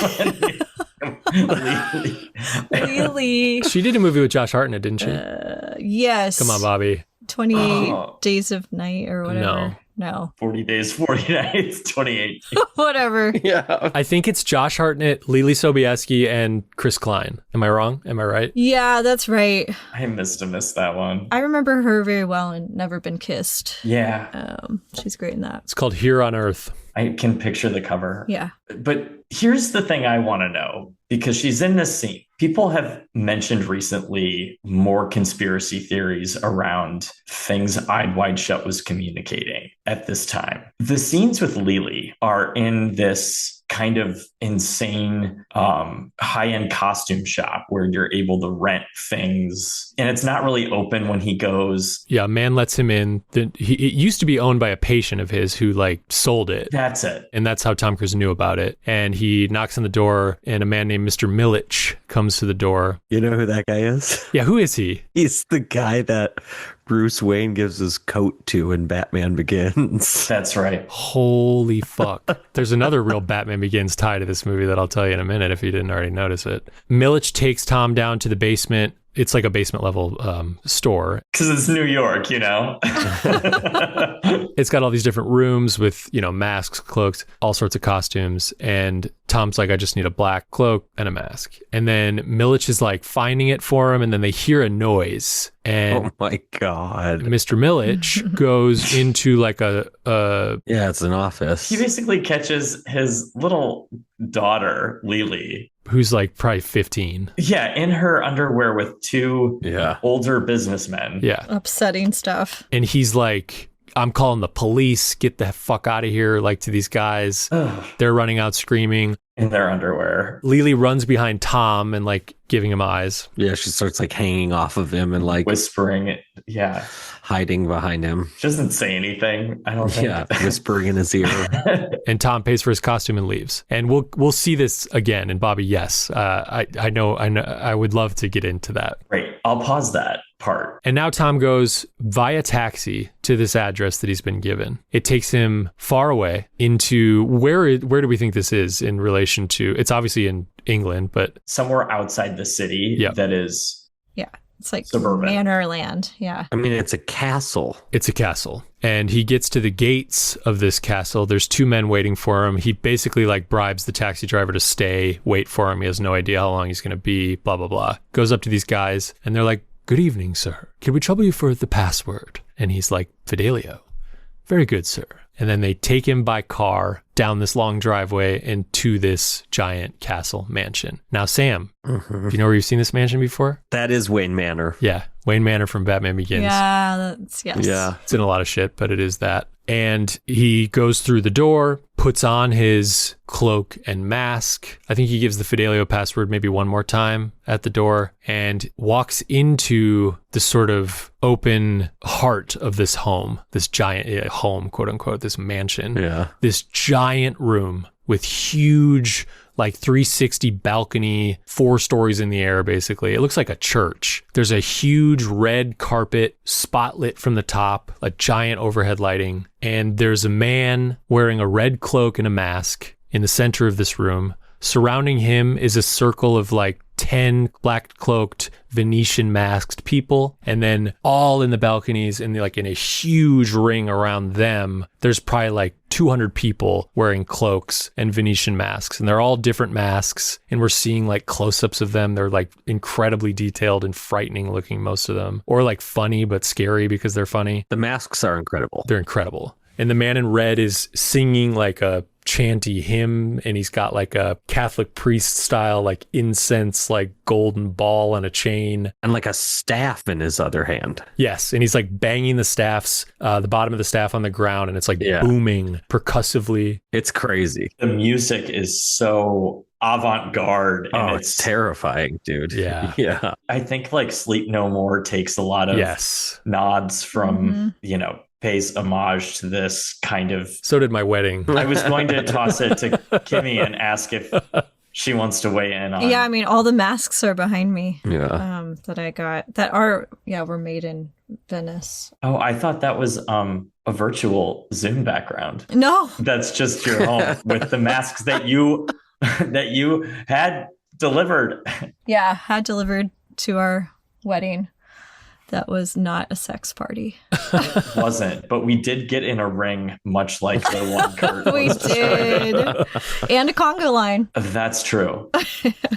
Speaker 4: Lily.
Speaker 1: She did a movie with Josh Hartnett, didn't she?
Speaker 4: Yes.
Speaker 1: Come on, Bobby.
Speaker 4: 28 Days of Night or whatever. No.
Speaker 3: 40 Days, 40 Nights, 28.
Speaker 4: Whatever.
Speaker 2: Yeah.
Speaker 1: I think it's Josh Hartnett, Lily Sobieski, and Chris Klein. Am I wrong? Am I right?
Speaker 4: Yeah, that's right.
Speaker 3: I missed that one.
Speaker 4: I remember her very well in Never Been Kissed.
Speaker 3: Yeah.
Speaker 4: She's great in that.
Speaker 1: It's called Here on Earth.
Speaker 3: I can picture the cover.
Speaker 4: Yeah.
Speaker 3: But here's the thing I want to know, because she's in this scene. People have mentioned recently more conspiracy theories around things Eyed Wide Shut was communicating at this time. The scenes with Lily are in this kind of insane high-end costume shop where you're able to rent things, and it's not really open when he goes.
Speaker 1: Yeah, a man lets him in. It used to be owned by a patient of his who like sold it.
Speaker 3: That's it.
Speaker 1: And that's how Tom Cruise knew about it. And he knocks on the door, and a man named Mr. Milich comes to the door.
Speaker 2: You know who that guy is?
Speaker 1: Yeah, who is he?
Speaker 2: He's the guy that Bruce Wayne gives his coat to in Batman Begins.
Speaker 3: That's right.
Speaker 1: Holy fuck. There's another real Batman Begins tie to this movie that I'll tell you in a minute if you didn't already notice it. Milich takes Tom down to the basement. It's like a basement level store.
Speaker 3: Because it's New York, you know?
Speaker 1: It's got all these different rooms with, masks, cloaks, all sorts of costumes. And Tom's like, I just need a black cloak and a mask. And then Milich is like finding it for him. And then they hear a noise. And
Speaker 2: oh my God.
Speaker 1: Mr. Milich goes into like
Speaker 2: yeah, it's an office.
Speaker 3: He basically catches his little daughter, Lily,
Speaker 1: who's like probably 15.
Speaker 3: Yeah, in her underwear with two older businessmen.
Speaker 1: Yeah.
Speaker 4: Upsetting stuff.
Speaker 1: And he's like, I'm calling the police. Get the fuck out of here. Like to these guys. They're running out screaming.
Speaker 3: In their underwear.
Speaker 1: Lily runs behind Tom and like giving him eyes.
Speaker 2: Yeah, she starts like hanging off of him and like
Speaker 3: whispering. Yeah.
Speaker 2: Hiding behind him.
Speaker 3: She doesn't say anything, I don't think.
Speaker 2: Yeah, whispering in his ear.
Speaker 1: And Tom pays for his costume and leaves. And we'll see this again. And Bobby, yes, I know. I would love to get into that.
Speaker 3: Great. I'll pause that part.
Speaker 1: And now Tom goes via taxi to this address that he's been given. It takes him far away into where do we think this is in relation to? It's obviously in England, but
Speaker 3: somewhere outside the city that is
Speaker 4: it's like
Speaker 3: suburban.
Speaker 4: manor land. Yeah.
Speaker 2: I mean, it's a castle.
Speaker 1: It's a castle. And he gets to the gates of this castle. There's two men waiting for him. He basically like bribes the taxi driver to stay, wait for him. He has no idea how long he's going to be, blah, blah, blah. Goes up to these guys and they're like, "Good evening, sir. Can we trouble you for the password?" And he's like, "Fidelio." "Very good, sir." And then they take him by car down this long driveway into this giant castle mansion. Now, Sam, do you know where you've seen this mansion before?
Speaker 2: That is Wayne Manor.
Speaker 1: Yeah, Wayne Manor from Batman Begins.
Speaker 4: Yes.
Speaker 2: Yeah.
Speaker 1: It's in a lot of shit, but it is that. And he goes through the door, puts on his cloak and mask. I think he gives the Fidelio password maybe one more time at the door and walks into the sort of open heart of this home, this giant home, quote unquote, this mansion.
Speaker 2: Yeah.
Speaker 1: This giant room with huge, like 360 balcony, 4 stories in the air, basically. It looks like a church. There's a huge red carpet, spotlit from the top, a giant overhead lighting. And there's a man wearing a red cloak and a mask in the center of this room. Surrounding him is a circle of like 10 black cloaked Venetian masked people, and then all in the balconies in like in a huge ring around them there's probably like 200 people wearing cloaks and Venetian masks, and they're all different masks, and we're seeing like close-ups of them. They're like incredibly detailed and frightening looking, most of them, or like funny but scary because they're funny.
Speaker 2: The masks are incredible.
Speaker 1: They're incredible. And the man in red is singing like a chanty hymn, and he's got like a Catholic priest style like incense like golden ball on a chain
Speaker 2: and like a staff in his other hand.
Speaker 1: Yes, and he's like banging the staffs, the bottom of the staff on the ground, and it's like booming percussively.
Speaker 2: It's crazy.
Speaker 3: The music is so avant-garde, and
Speaker 2: it's terrifying, dude.
Speaker 1: Yeah.
Speaker 3: I think like Sleep No More takes a lot of nods from pays homage to this kind of.
Speaker 1: So did My Wedding.
Speaker 3: I was going to toss it to Kimmy and ask if she wants to weigh in on.
Speaker 4: Yeah, I mean, all the masks are behind me.
Speaker 2: Yeah.
Speaker 4: That I got that are were made in Venice.
Speaker 3: Oh, I thought that was a virtual Zoom background.
Speaker 4: No,
Speaker 3: that's just your home with the masks that you had delivered.
Speaker 4: Yeah, had delivered to our wedding. That was not a sex party.
Speaker 3: Wasn't, but we did get in a ring, much like the one Kurt
Speaker 4: we did. And a conga line.
Speaker 3: That's true.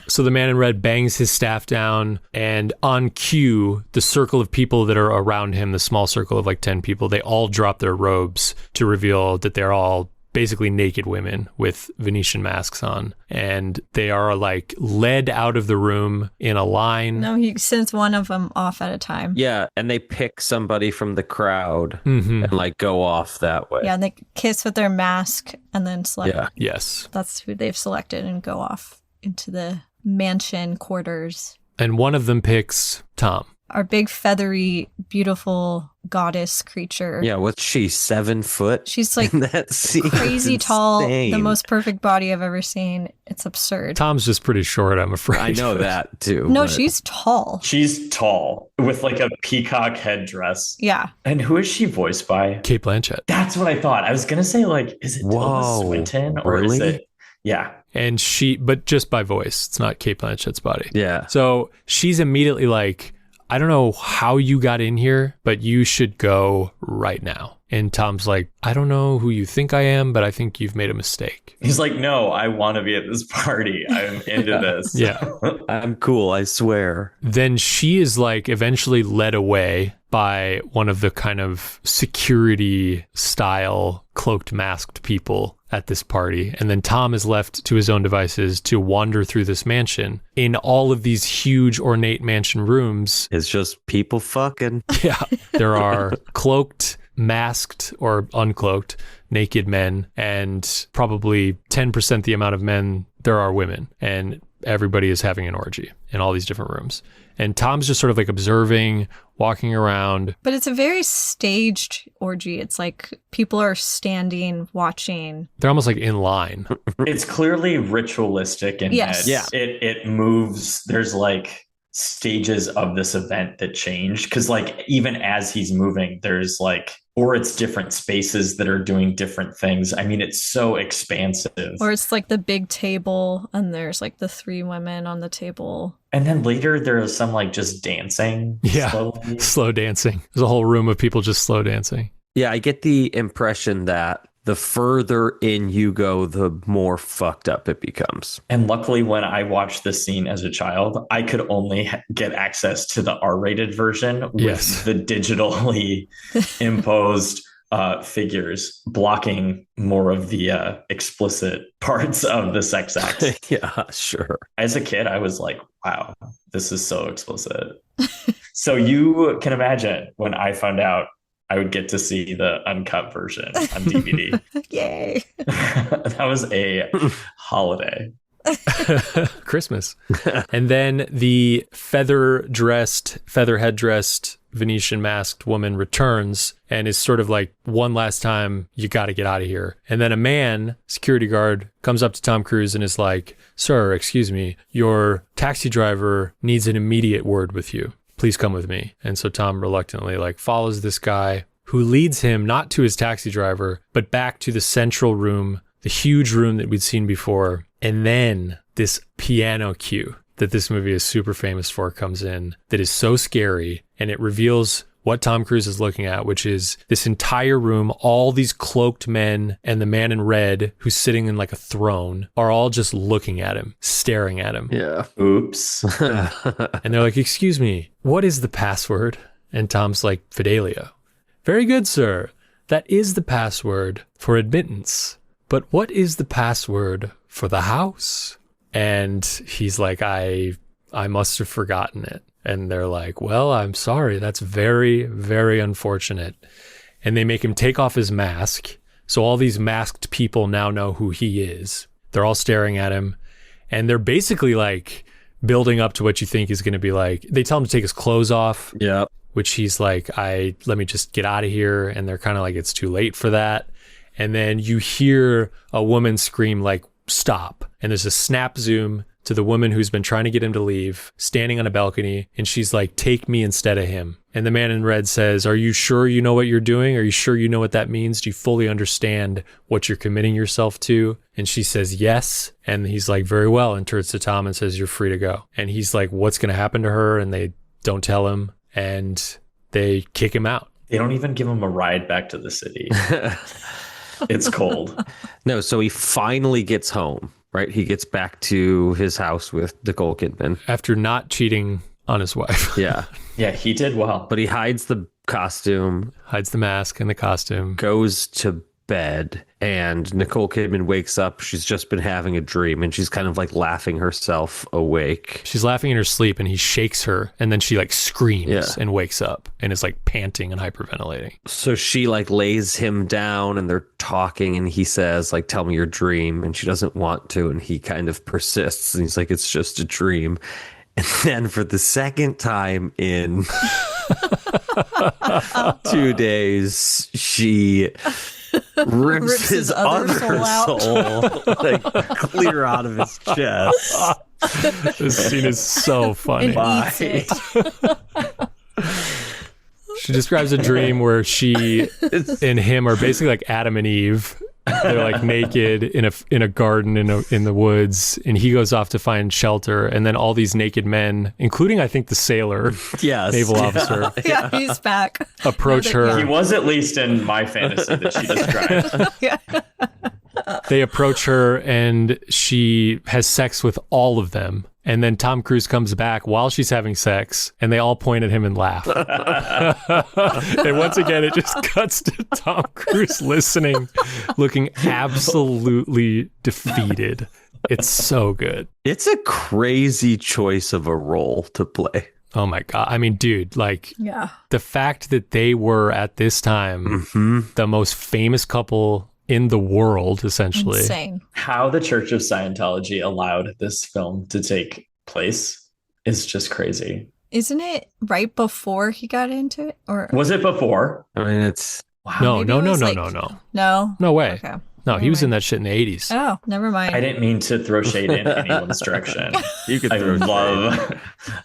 Speaker 1: So the man in red bangs his staff down, and on cue, the circle of people that are around him, the small circle of like 10 people, they all drop their robes to reveal that they're all basically naked women with Venetian masks on, and they are like led out of the room in a line.
Speaker 4: No, he sends one of them off at a time.
Speaker 2: Yeah, and they pick somebody from the crowd and like go off that way.
Speaker 4: Yeah, and they kiss with their mask and then select.
Speaker 2: Yeah.
Speaker 1: Yes.
Speaker 4: That's who they've selected and go off into the mansion quarters.
Speaker 1: And one of them picks Tom.
Speaker 4: Our big feathery, beautiful goddess creature.
Speaker 2: Yeah, what's she, 7 foot?
Speaker 4: She's like
Speaker 2: that scene?
Speaker 4: crazy tall,
Speaker 2: insane.
Speaker 4: the most perfect body I've ever seen. It's absurd.
Speaker 1: Tom's just pretty short, I'm afraid.
Speaker 2: I know that too.
Speaker 4: No,
Speaker 2: but
Speaker 4: she's tall.
Speaker 3: She's tall with like a peacock headdress.
Speaker 4: Yeah.
Speaker 3: And who is she voiced by?
Speaker 1: Cate Blanchett.
Speaker 3: That's what I thought. I was going to say, like, is it Tilda Swinton or
Speaker 2: really?
Speaker 3: is it? Yeah.
Speaker 1: And but just by voice. It's not Cate Blanchett's body.
Speaker 2: Yeah.
Speaker 1: So she's immediately like, I don't know how you got in here, but you should go right now. And Tom's like, I don't know who you think I am, but I think you've made a mistake.
Speaker 3: He's like, no, I want to be at this party. I'm into this.
Speaker 1: Yeah.
Speaker 2: I'm cool, I swear.
Speaker 1: Then she is like eventually led away by one of the kind of security style cloaked masked people at this party. And then Tom is left to his own devices to wander through this mansion. In all of these huge ornate mansion rooms,
Speaker 2: it's just people fucking.
Speaker 1: Yeah. There are cloaked, masked or uncloaked naked men, and probably 10% the amount of men there are women, and everybody is having an orgy in all these different rooms. And Tom's just sort of like observing, walking around.
Speaker 4: But it's a very staged orgy. It's like people are standing, watching.
Speaker 1: They're almost like in line.
Speaker 3: It's clearly ritualistic in that it moves. There's like stages of this event that change, because like even as he's moving, there's like or it's different spaces that are doing different things. I mean, it's so expansive.
Speaker 4: Or it's like the big table and there's like the 3 women on the table.
Speaker 3: And then later there is some like just dancing.
Speaker 1: Yeah,
Speaker 3: slowly.
Speaker 1: slow dancing. There's a whole room of people just slow dancing.
Speaker 2: Yeah, I get the impression that the further in you go, the more fucked up it becomes.
Speaker 3: And luckily, when I watched this scene as a child, I could only get access to the R-rated version with the digitally imposed figures blocking more of the explicit parts of the sex acts.
Speaker 2: Yeah, sure.
Speaker 3: As a kid, I was like, wow, this is so explicit. So you can imagine when I found out I would get to see the uncut version on DVD.
Speaker 4: Yay.
Speaker 3: That was a holiday.
Speaker 1: Christmas. And then the featherhead-dressed Venetian masked woman returns and is sort of like, one last time, you got to get out of here. And then a man, security guard, comes up to Tom Cruise and is like, sir, excuse me, your taxi driver needs an immediate word with you. Please come with me. And so Tom reluctantly like follows this guy who leads him not to his taxi driver, but back to the central room, the huge room that we'd seen before. And then this piano cue that this movie is super famous for comes in that is so scary. And it reveals what Tom Cruise is looking at, which is this entire room, all these cloaked men and the man in red who's sitting in like a throne are all just looking at him, staring at him.
Speaker 2: Yeah.
Speaker 3: Oops.
Speaker 1: And they're like, excuse me, what is the password? And Tom's like, Fidelio. Very good, sir. That is the password for admittance. But what is the password for the house? And he's like, I must have forgotten it. And they're like, well, I'm sorry. That's very, very unfortunate. And they make him take off his mask. So all these masked people now know who he is. They're all staring at him. And they're basically like building up to what you think is going to be like. They tell him to take his clothes off.
Speaker 2: Yeah.
Speaker 1: Which he's like, let me just get out of here. And they're kind of like, it's too late for that. And then you hear a woman scream like, stop. And there's a snap zoom to the woman who's been trying to get him to leave, standing on a balcony, and she's like, take me instead of him. And the man in red says, are you sure you know what you're doing? Are you sure you know what that means? Do you fully understand what you're committing yourself to? And she says, yes. And he's like, very well, and turns to Tom and says, you're free to go. And he's like, what's going to happen to her? And they don't tell him, and they kick him out.
Speaker 3: They don't even give him a ride back to the city. It's cold.
Speaker 2: No, so he finally gets home. Right, he gets back to his house with Nicole Kidman
Speaker 1: after not cheating on his wife.
Speaker 2: Yeah,
Speaker 3: yeah, he did well.
Speaker 2: But he hides the costume,
Speaker 1: hides the mask and the costume,
Speaker 2: goes to bed, and Nicole Kidman wakes up. She's just been having a dream, and she's kind of like laughing herself awake.
Speaker 1: She's laughing in her sleep, and he shakes her, and then she like screams and wakes up and is like panting and hyperventilating.
Speaker 2: So she like lays him down, and they're talking, and he says like, tell me your dream, and she doesn't want to, and he kind of persists, and he's like, it's just a dream. And then for the second time in 2 days, she rips his other soul like clear out of his chest.
Speaker 1: This scene is so funny. She describes a dream where she and him are basically like Adam and Eve. They're like naked in a garden in the woods, and he goes off to find shelter, and then all these naked men, including I think the sailor, naval officer,
Speaker 4: he's back,
Speaker 1: approach her.
Speaker 3: He was at least in my fantasy that she described.
Speaker 1: They approach her, and she has sex with all of them. And then Tom Cruise comes back while she's having sex, and they all point at him and laugh. And once again, it just cuts to Tom Cruise listening, looking absolutely defeated. It's so good.
Speaker 2: It's a crazy choice of a role to play.
Speaker 1: Oh my God. I mean, dude, like the fact that they were at this time the most famous couple in the world, essentially.
Speaker 4: Insane.
Speaker 3: How the Church of Scientology allowed this film to take place is just crazy.
Speaker 4: Isn't it right before he got into it? Or
Speaker 3: was it before?
Speaker 2: I mean, it's...
Speaker 3: Wow.
Speaker 1: No.
Speaker 4: No way.
Speaker 1: No way.
Speaker 4: Okay.
Speaker 1: No, he was in that shit in the 80s.
Speaker 4: Oh, never mind.
Speaker 3: I didn't mean to throw shade in anyone's direction.
Speaker 2: You could throw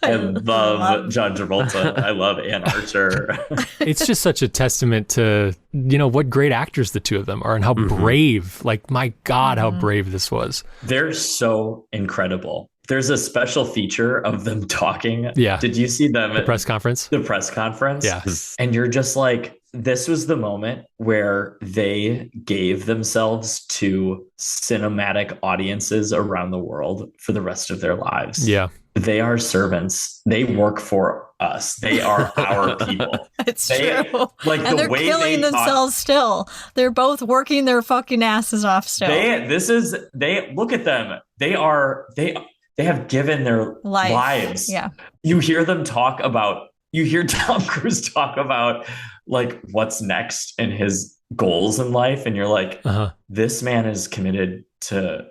Speaker 3: I love John Travolta. I love Ann Archer.
Speaker 1: It's just such a testament to, what great actors the two of them are and how brave, like, my God, how brave this was.
Speaker 3: They're so incredible. There's a special feature of them talking.
Speaker 1: Yeah.
Speaker 3: Did you see them
Speaker 1: The press conference?
Speaker 3: The press conference?
Speaker 1: Yeah.
Speaker 3: And you're just like, this was the moment where they gave themselves to cinematic audiences around the world for the rest of their lives.
Speaker 1: Yeah.
Speaker 3: They are servants. They work for us. They are our people.
Speaker 4: It's true.
Speaker 3: Like,
Speaker 4: and they're killing themselves still. They're both working their fucking asses off still.
Speaker 3: They look at them. They have given their lives.
Speaker 4: Yeah.
Speaker 3: You hear Tom Cruise talk about like what's next and his goals in life. And you're like, this man is committed to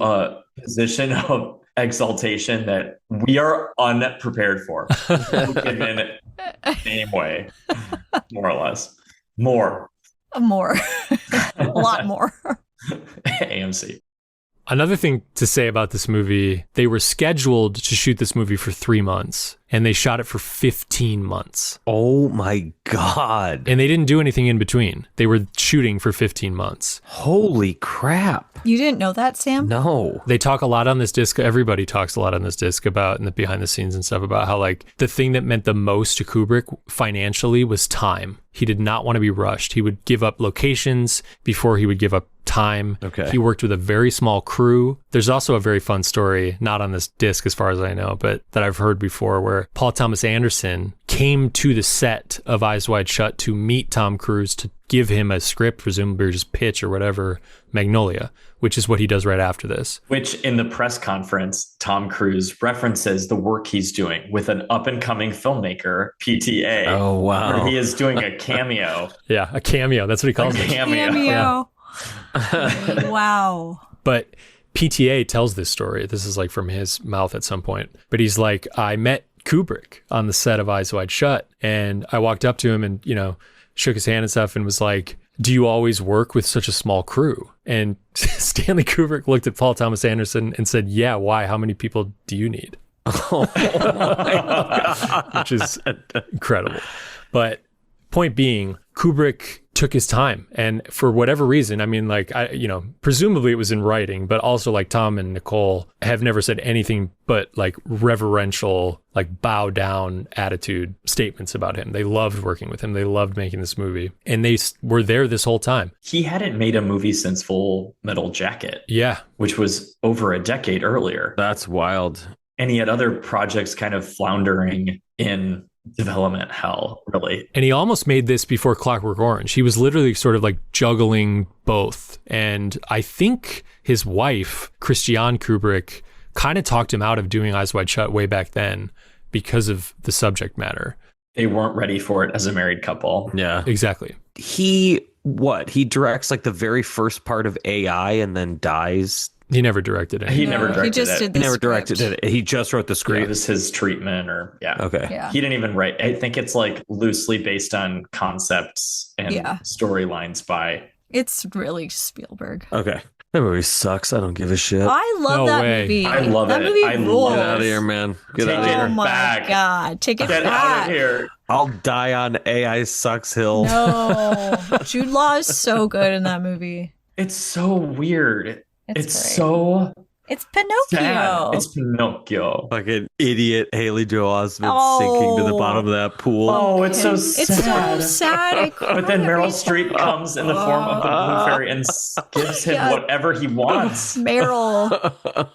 Speaker 3: a position of exaltation that we are unprepared for. Kidman, same way, more or less. More.
Speaker 4: A lot more.
Speaker 3: AMC.
Speaker 1: Another thing to say about this movie, they were scheduled to shoot this movie for 3 months, and they shot it for 15 months.
Speaker 2: Oh my God.
Speaker 1: And they didn't do anything in between. They were shooting for 15 months.
Speaker 2: Holy crap.
Speaker 4: You didn't know that, Sam?
Speaker 2: No.
Speaker 1: They talk a lot on this disc. Everybody talks a lot on this disc about, in the behind the scenes and stuff, about how like the thing that meant the most to Kubrick financially was time. He did not want to be rushed. He would give up locations before he would give up time.
Speaker 2: Okay.
Speaker 1: He worked with a very small crew. There's also a very fun story, not on this disc as far as I know, but that I've heard before, where Paul Thomas Anderson came to the set of Eyes Wide Shut to meet Tom Cruise to give him a script, presumably, or just pitch or whatever, Magnolia, which is what he does right after this.
Speaker 3: Which in the press conference, Tom Cruise references the work he's doing with an up-and-coming filmmaker, PTA.
Speaker 2: Oh, wow.
Speaker 3: Where he is doing a cameo.
Speaker 1: Yeah, a cameo. That's what he calls it.
Speaker 4: Cameo. Wow.
Speaker 1: But PTA tells this story. This is like from his mouth at some point. But he's like, I met Kubrick on the set of Eyes Wide Shut. And I walked up to him and, shook his hand and stuff and was like, do you always work with such a small crew? And Stanley Kubrick looked at Paul Thomas Anderson and said, yeah, why? How many people do you need? Oh my God. Which is incredible. But point being, Kubrick took his time, and for whatever reason, I mean, like, presumably it was in writing, but also like Tom and Nicole have never said anything but like reverential, like bow down attitude statements about him. They loved working with him. They loved making this movie, and they were there this whole time.
Speaker 3: He hadn't made a movie since Full Metal Jacket.
Speaker 1: Yeah.
Speaker 3: Which was over a decade earlier.
Speaker 2: That's wild.
Speaker 3: And he had other projects kind of floundering in development hell, really.
Speaker 1: And he almost made this before Clockwork Orange. He was literally sort of like juggling both. And I think his wife, Criterion Kubrick, kind of talked him out of doing Eyes Wide Shut way back then because of the subject matter.
Speaker 3: They weren't ready for it as a married couple.
Speaker 2: Yeah.
Speaker 1: Exactly.
Speaker 2: He directs like the very first part of AI and then dies.
Speaker 1: He never directed it.
Speaker 3: He never directed
Speaker 4: he just
Speaker 3: it.
Speaker 4: Did the
Speaker 2: He never
Speaker 4: script.
Speaker 2: directed it. He just wrote the script.
Speaker 3: It was his treatment
Speaker 2: Okay.
Speaker 4: Yeah.
Speaker 3: He didn't even write. I think it's like loosely based on concepts and storylines by.
Speaker 4: It's really Spielberg.
Speaker 2: Okay. That movie sucks. I don't give a shit.
Speaker 4: I love
Speaker 1: No
Speaker 4: that
Speaker 1: way.
Speaker 4: movie.
Speaker 3: I love
Speaker 4: that
Speaker 3: it.
Speaker 4: Movie
Speaker 3: I love
Speaker 4: rules.
Speaker 3: it.
Speaker 2: Get out of here, man. Get
Speaker 3: Take
Speaker 2: out of
Speaker 3: it
Speaker 2: here.
Speaker 4: Oh my
Speaker 3: back.
Speaker 4: God. Take it
Speaker 3: Get out
Speaker 4: back.
Speaker 3: of here.
Speaker 2: I'll die on AI sucks hill.
Speaker 4: No. Jude Law is so good in that movie.
Speaker 3: It's so weird. It's
Speaker 4: great.
Speaker 3: so
Speaker 4: It's Pinocchio.
Speaker 3: sad. It's Pinocchio.
Speaker 2: Fucking idiot Haley Joel Osment sinking to the bottom of that pool.
Speaker 3: Oh, it's so sad.
Speaker 4: It's so sad. I
Speaker 3: But then
Speaker 4: cried
Speaker 3: Meryl
Speaker 4: every
Speaker 3: Streep
Speaker 4: time.
Speaker 3: comes in the form of the Blue Fairy and gives him
Speaker 4: Yeah.
Speaker 3: whatever he wants.
Speaker 4: Meryl.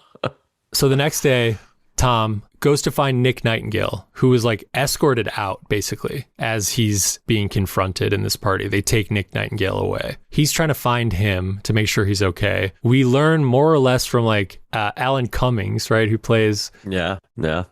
Speaker 1: So the next day, Tom goes to find Nick Nightingale, who is like escorted out basically as he's being confronted in this party. They take Nick Nightingale away. He's trying to find him to make sure he's okay. We learn more or less from like Alan Cummings, right, who plays
Speaker 2: Yeah.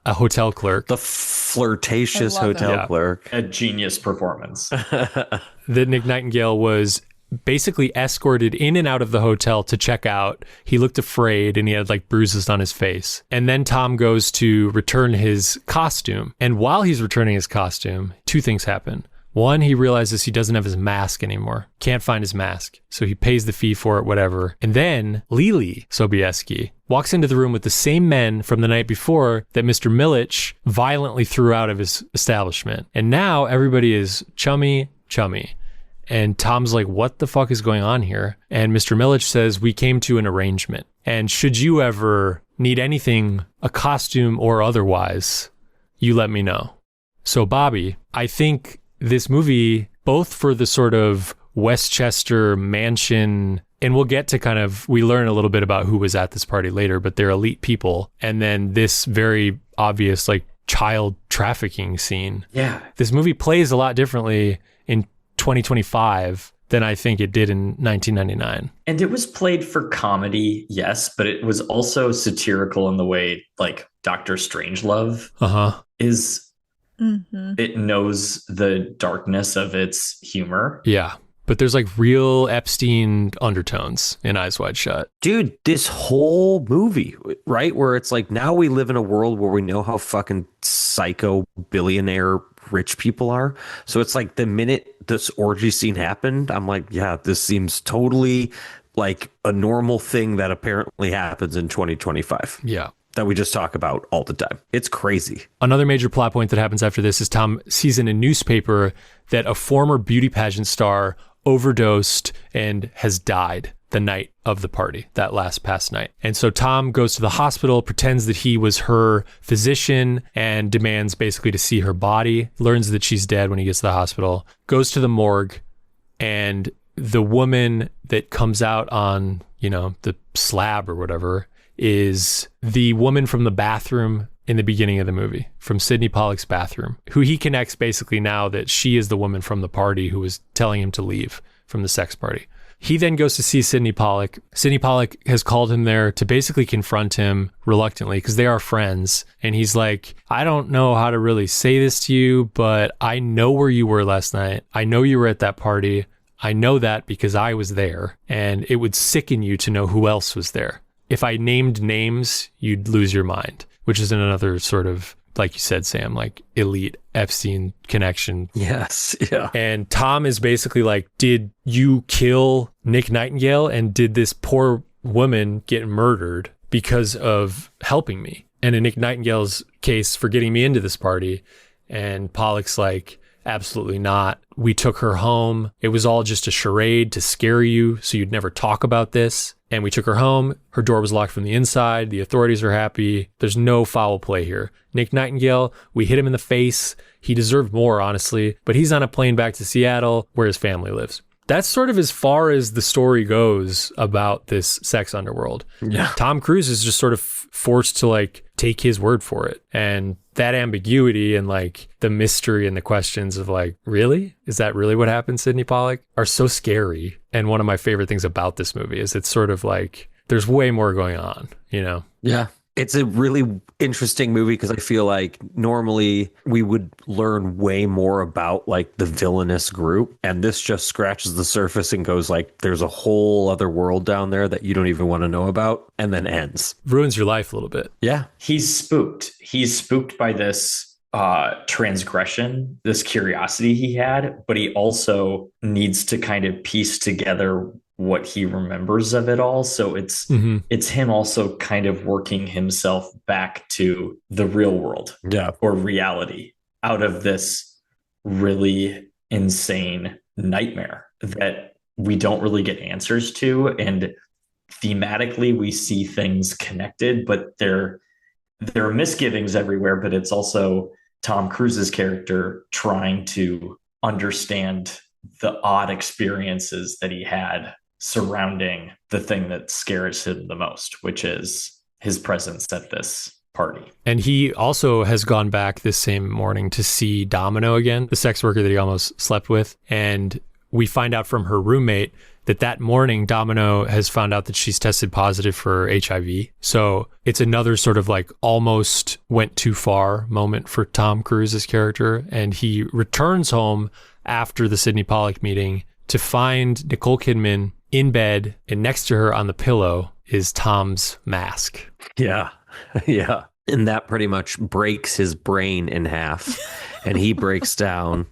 Speaker 1: a hotel clerk,
Speaker 2: The flirtatious
Speaker 4: I love
Speaker 2: hotel
Speaker 1: him.
Speaker 2: clerk.
Speaker 3: A genius performance.
Speaker 1: that Nick Nightingale was basically escorted in and out of the hotel to check out. He looked afraid and he had like bruises on his face. And then Tom goes to return his costume. And while he's returning his costume, two things happen. One, he realizes he doesn't have his mask anymore. Can't find his mask. So he pays the fee for it, whatever. And then Lily Sobieski walks into the room with the same men from the night before that Mr. Milich violently threw out of his establishment. And now everybody is chummy. And Tom's like, what the fuck is going on here? And Mr. Milich says, we came to an arrangement. And should you ever need anything, a costume or otherwise, you let me know. So Bobby, I think this movie, both for the sort of Westchester mansion, and we'll get to kind of, we learn a little bit about who was at this party later, but they're elite people. And then this very obvious like child trafficking scene.
Speaker 3: Yeah.
Speaker 1: This movie plays a lot differently in 2025 than I think it did in 1999.
Speaker 3: And it was played for comedy, yes, but it was also satirical in the way like Dr. Strangelove is. Mm-hmm. It knows the darkness of its humor.
Speaker 1: Yeah. But there's like real Epstein undertones in Eyes Wide Shut.
Speaker 2: Dude, this whole movie, right? Where it's like, now we live in a world where we know how fucking psycho billionaire rich people are. So it's like the minute this orgy scene happened, I'm like, yeah, this seems totally like a normal thing that apparently happens in 2025.
Speaker 1: Yeah.
Speaker 2: That we just talk about all the time. It's crazy.
Speaker 1: Another major plot point that happens after this is Tom sees in a newspaper that a former beauty pageant star overdosed and has died the night of the party, that past night. And so Tom goes to the hospital, pretends that he was her physician and demands basically to see her body, learns that she's dead when he gets to the hospital, goes to the morgue, and the woman that comes out on, the slab or whatever is the woman from the bathroom in the beginning of the movie, from Sidney Pollack's bathroom, who he connects basically now that she is the woman from the party who was telling him to leave from the sex party. He then goes to see Sidney Pollack. Sidney Pollack has called him there to basically confront him reluctantly because they are friends. And he's like, I don't know how to really say this to you, but I know where you were last night. I know you were at that party. I know that because I was there, and it would sicken you to know who else was there. If I named names, you'd lose your mind, which is another sort of, like you said, Sam, like elite Epstein connection.
Speaker 2: Yes. Yeah.
Speaker 1: And Tom is basically like, did you kill Nick Nightingale? And did this poor woman get murdered because of helping me? And in Nick Nightingale's case, for getting me into this party. And Pollack's like, absolutely not. We took her home. It was all just a charade to scare you so you'd never talk about this. And we took her home. Her door was locked from the inside. The authorities are happy. There's no foul play here. Nick Nightingale, we hit him in the face. He deserved more, honestly. But he's on a plane back to Seattle where his family lives. That's sort of as far as the story goes about this sex underworld.
Speaker 2: Yeah.
Speaker 1: Tom Cruise is just sort of forced to like take his word for it. And that ambiguity and like the mystery and the questions of like, really? Is that really what happened, Sidney Pollack? Are so scary. And one of my favorite things about this movie is it's sort of like, there's way more going on,
Speaker 2: Yeah. It's a really interesting movie because I feel like normally we would learn way more about like the villainous group. And this just scratches the surface and goes like, there's a whole other world down there that you don't even want to know about, and then ends.
Speaker 1: Ruins your life a little bit.
Speaker 2: Yeah.
Speaker 3: He's spooked. He's spooked by this transgression, this curiosity he had, but he also needs to kind of piece together what he remembers of it all. So it's him also kind of working himself back to the real world, or reality, out of this really insane nightmare that we don't really get answers to. And thematically we see things connected, but there are misgivings everywhere. But it's also Tom Cruise's character trying to understand the odd experiences that he had surrounding the thing that scares him the most, which is his presence at this party.
Speaker 1: And he also has gone back this same morning to see Domino again, the sex worker that he almost slept with. And we find out from her roommate that morning Domino has found out that she's tested positive for HIV. So it's another sort of like almost went too far moment for Tom Cruise's character. And he returns home after the Sidney Pollack meeting to find Nicole Kidman in bed, and next to her on the pillow is Tom's mask.
Speaker 2: Yeah. Yeah. And that pretty much breaks his brain in half. And he breaks down.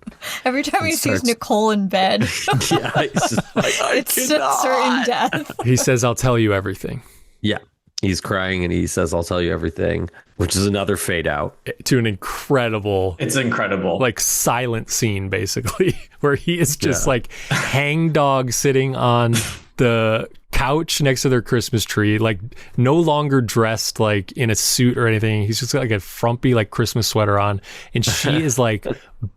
Speaker 4: Every time he sees Nicole in bed,
Speaker 2: Yeah, he's just like,
Speaker 4: it's a certain death.
Speaker 1: He says, I'll tell you everything.
Speaker 2: Yeah. He's crying and he says, I'll tell you everything, which is another fade out.
Speaker 1: To an incredible,
Speaker 3: It's incredible.
Speaker 1: like silent scene, basically, where he is just like hangdog sitting on the couch next to their Christmas tree, like no longer dressed like in a suit or anything. He's just got like a frumpy like Christmas sweater on. And she is like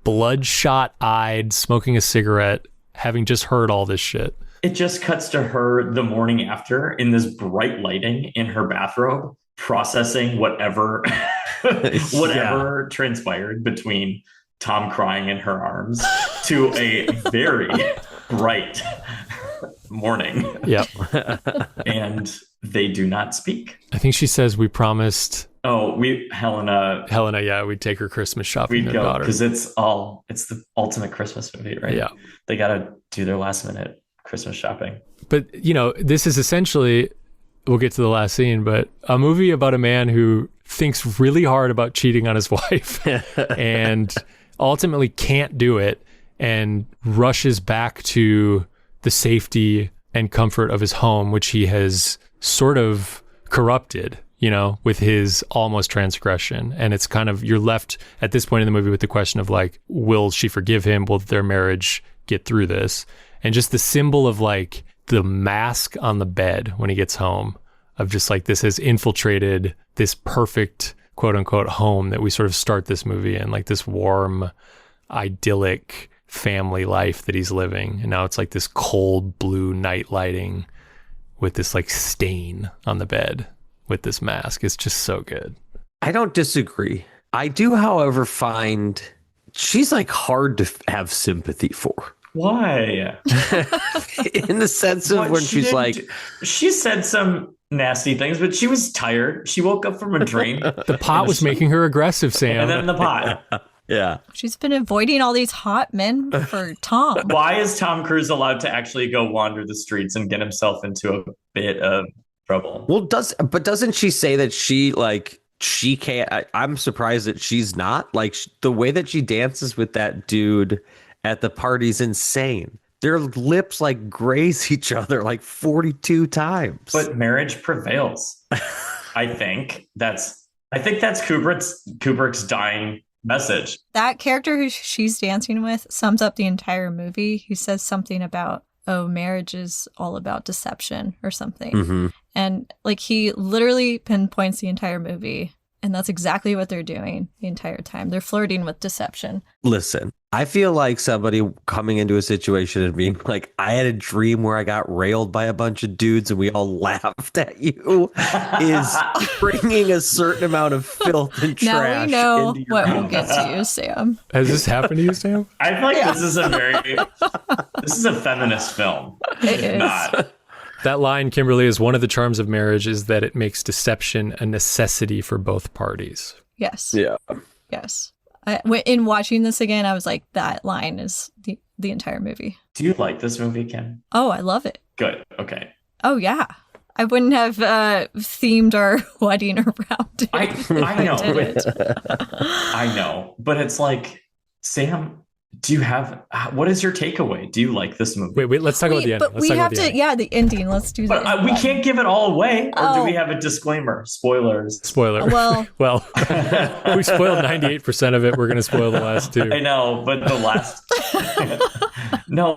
Speaker 1: bloodshot eyed, smoking a cigarette, having just heard all this shit.
Speaker 3: It just cuts to her the morning after in this bright lighting in her bathrobe, processing whatever transpired between Tom crying in her arms to a very bright morning.
Speaker 1: Yep.
Speaker 3: And they do not speak.
Speaker 1: I think she says, we promised
Speaker 3: Oh, Helena,
Speaker 1: yeah, we'd take her Christmas shopping
Speaker 3: we'd
Speaker 1: with her
Speaker 3: go
Speaker 1: daughter.
Speaker 3: because it's the ultimate Christmas movie, right?
Speaker 1: Yeah.
Speaker 3: They got to do their last minute Christmas shopping.
Speaker 1: But, this is essentially, we'll get to the last scene, but a movie about a man who thinks really hard about cheating on his wife and ultimately can't do it and rushes back to the safety and comfort of his home, which he has sort of corrupted, with his almost transgression. And it's kind of, you're left at this point in the movie with the question of like, will she forgive him? Will their marriage get through this? And just the symbol of like the mask on the bed when he gets home, of just like this has infiltrated this perfect quote unquote home that we sort of start this movie in, like this warm, idyllic family life that he's living. And now it's like this cold blue night lighting with this like stain on the bed with this mask. It's just so good.
Speaker 2: I don't disagree. I do, however, find she's like hard to have sympathy for.
Speaker 3: Why?
Speaker 2: In the sense of when she's like,
Speaker 3: she said some nasty things, but she was tired. She woke up from a dream.
Speaker 1: The pot was making her aggressive, Sam.
Speaker 3: And then the pot.
Speaker 2: yeah.
Speaker 4: She's been avoiding all these hot men for Tom.
Speaker 3: Why is Tom Cruise allowed to actually go wander the streets and get himself into a bit of trouble?
Speaker 2: Well, doesn't she say that she can't? I'm surprised that she's not. Like the way that she dances with that dude at the party's insane. Their lips like graze each other like 42 times.
Speaker 3: But marriage prevails. I think that's Kubrick's dying message.
Speaker 4: That character who she's dancing with sums up the entire movie. He says something about, marriage is all about deception or something.
Speaker 2: Mm-hmm.
Speaker 4: And like he literally pinpoints the entire movie. And that's exactly what they're doing the entire time. They're flirting with deception.
Speaker 2: Listen, I feel like somebody coming into a situation and being like, I had a dream where I got railed by a bunch of dudes and we all laughed at you is bringing a certain amount of filth and trash.
Speaker 4: Now we know
Speaker 2: into your
Speaker 4: what
Speaker 2: house.
Speaker 4: will get to you, Sam.
Speaker 1: Has this happened to you, Sam?
Speaker 3: I feel like this is a feminist film.
Speaker 4: It is.
Speaker 3: Not.
Speaker 1: That line, Kimberly, is one of the charms of marriage is that it makes deception a necessity for both parties.
Speaker 4: Yes.
Speaker 2: Yeah.
Speaker 4: Yes. In watching this again, I was like, that line is the entire movie.
Speaker 3: Do you like this movie, Kim?
Speaker 4: Oh, I love it.
Speaker 3: Good. Okay.
Speaker 4: Oh, yeah. I wouldn't have themed our wedding around it.
Speaker 3: I know.
Speaker 4: did it.
Speaker 3: I know. But it's like, Sam, what is your takeaway? Do you like this movie?
Speaker 1: Wait, let's talk about the ending.
Speaker 4: But we have to, the ending. Let's do that.
Speaker 3: But we can't give it all away. Or do
Speaker 4: Oh.
Speaker 3: we have a disclaimer? Spoilers.
Speaker 1: Spoiler.
Speaker 4: Well-
Speaker 1: we spoiled 98% of it. We're going to spoil the last two.
Speaker 3: I know, but the last. No,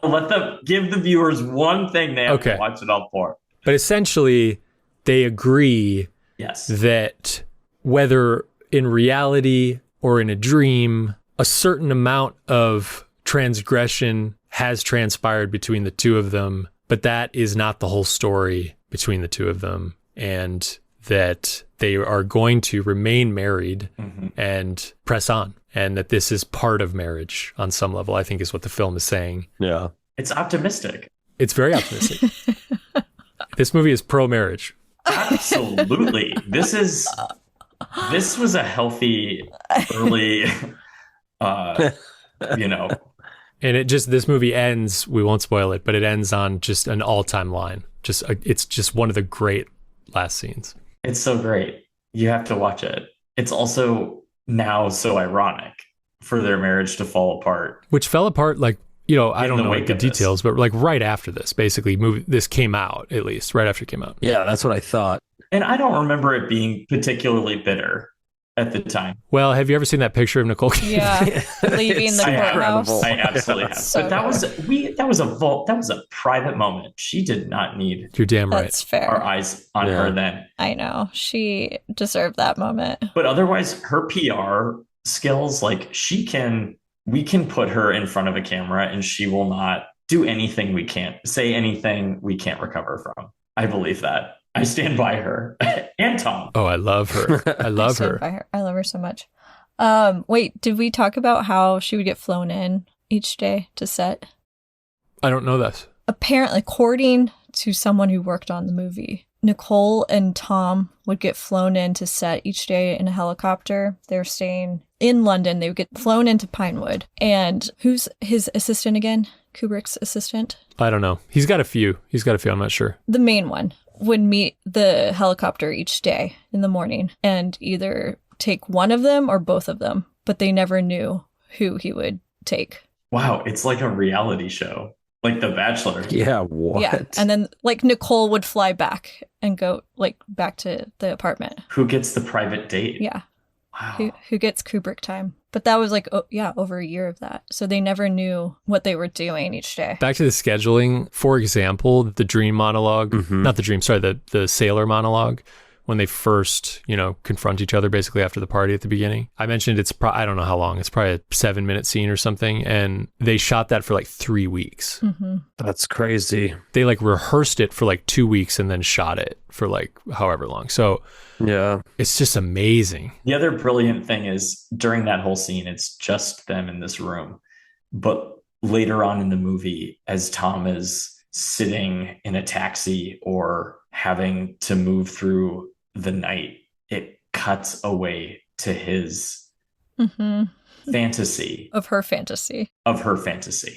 Speaker 3: give the viewers one thing they have to watch it all for.
Speaker 1: But essentially, they agree
Speaker 3: Yes.
Speaker 1: that whether in reality or in a dream, a certain amount of transgression has transpired between the two of them, but that is not the whole story between the two of them, and that they are going to remain married and press on, and that this is part of marriage on some level, I think is what the film is saying.
Speaker 2: Yeah.
Speaker 3: It's optimistic.
Speaker 1: It's very optimistic. This movie is pro-marriage.
Speaker 3: Absolutely. This was a healthy early
Speaker 1: And this movie ends, we won't spoil it, but it ends on just an all-time line. It's just one of the great last scenes.
Speaker 3: It's so great. You have to watch it. it's also now so ironic for their marriage to fall apart.
Speaker 1: Which fell apart, like, I don't know
Speaker 3: wake
Speaker 1: the
Speaker 3: of this.
Speaker 1: details, but like right after this, basically, this came out, at least, right after it came out.
Speaker 2: Yeah, that's what I thought.
Speaker 3: And I don't remember it being particularly bitter at the time.
Speaker 1: Well, have you ever seen that picture of Nicole Kidman?
Speaker 4: Yeah, leaving the courthouse.
Speaker 3: I absolutely have.
Speaker 4: So
Speaker 3: but that was a private moment. She did not need
Speaker 1: You're damn right.
Speaker 4: That's fair.
Speaker 3: our eyes on her then.
Speaker 4: I know. She deserved that moment.
Speaker 3: But otherwise, her PR skills, like we can put her in front of a camera and she will not do anything we can't say anything we can't recover from. I believe that. I stand by her. And Tom.
Speaker 1: Oh, I love her. I love
Speaker 4: stand
Speaker 1: her.
Speaker 4: by her. I love her so much. Wait, did we talk about how she would get flown in each day to set?
Speaker 1: I don't know this.
Speaker 4: Apparently, according to someone who worked on the movie, Nicole and Tom would get flown in to set each day in a helicopter. They were staying in London. They would get flown into Pinewood. And who's his assistant again? Kubrick's assistant?
Speaker 1: I don't know. He's got a few. I'm not sure.
Speaker 4: The main one would meet the helicopter each day in the morning and either take one of them or both of them. But they never knew who he would take.
Speaker 3: Wow, it's like a reality show. Like The Bachelor.
Speaker 2: Yeah, what?
Speaker 4: Yeah. And then like Nicole would fly back and go like back to the apartment.
Speaker 3: Who gets the private date?
Speaker 4: Yeah.
Speaker 3: Wow.
Speaker 4: Who gets Kubrick time. But that was like, over a year of that. So they never knew what they were doing each day.
Speaker 1: Back to the scheduling, for example, the dream monologue, not the dream, sorry, the sailor monologue, when they first, confront each other basically after the party at the beginning. I mentioned I don't know how long. It's probably a 7-minute scene or something. And they shot that for like 3 weeks.
Speaker 4: Mm-hmm.
Speaker 2: That's crazy.
Speaker 1: They like rehearsed it for like 2 weeks and then shot it for like however long. So
Speaker 2: yeah,
Speaker 1: it's just amazing.
Speaker 3: The other brilliant thing is during that whole scene, it's just them in this room. But later on in the movie, as Tom is sitting in a taxi or having to move through the night, it cuts away to his fantasy.
Speaker 4: Of her fantasy.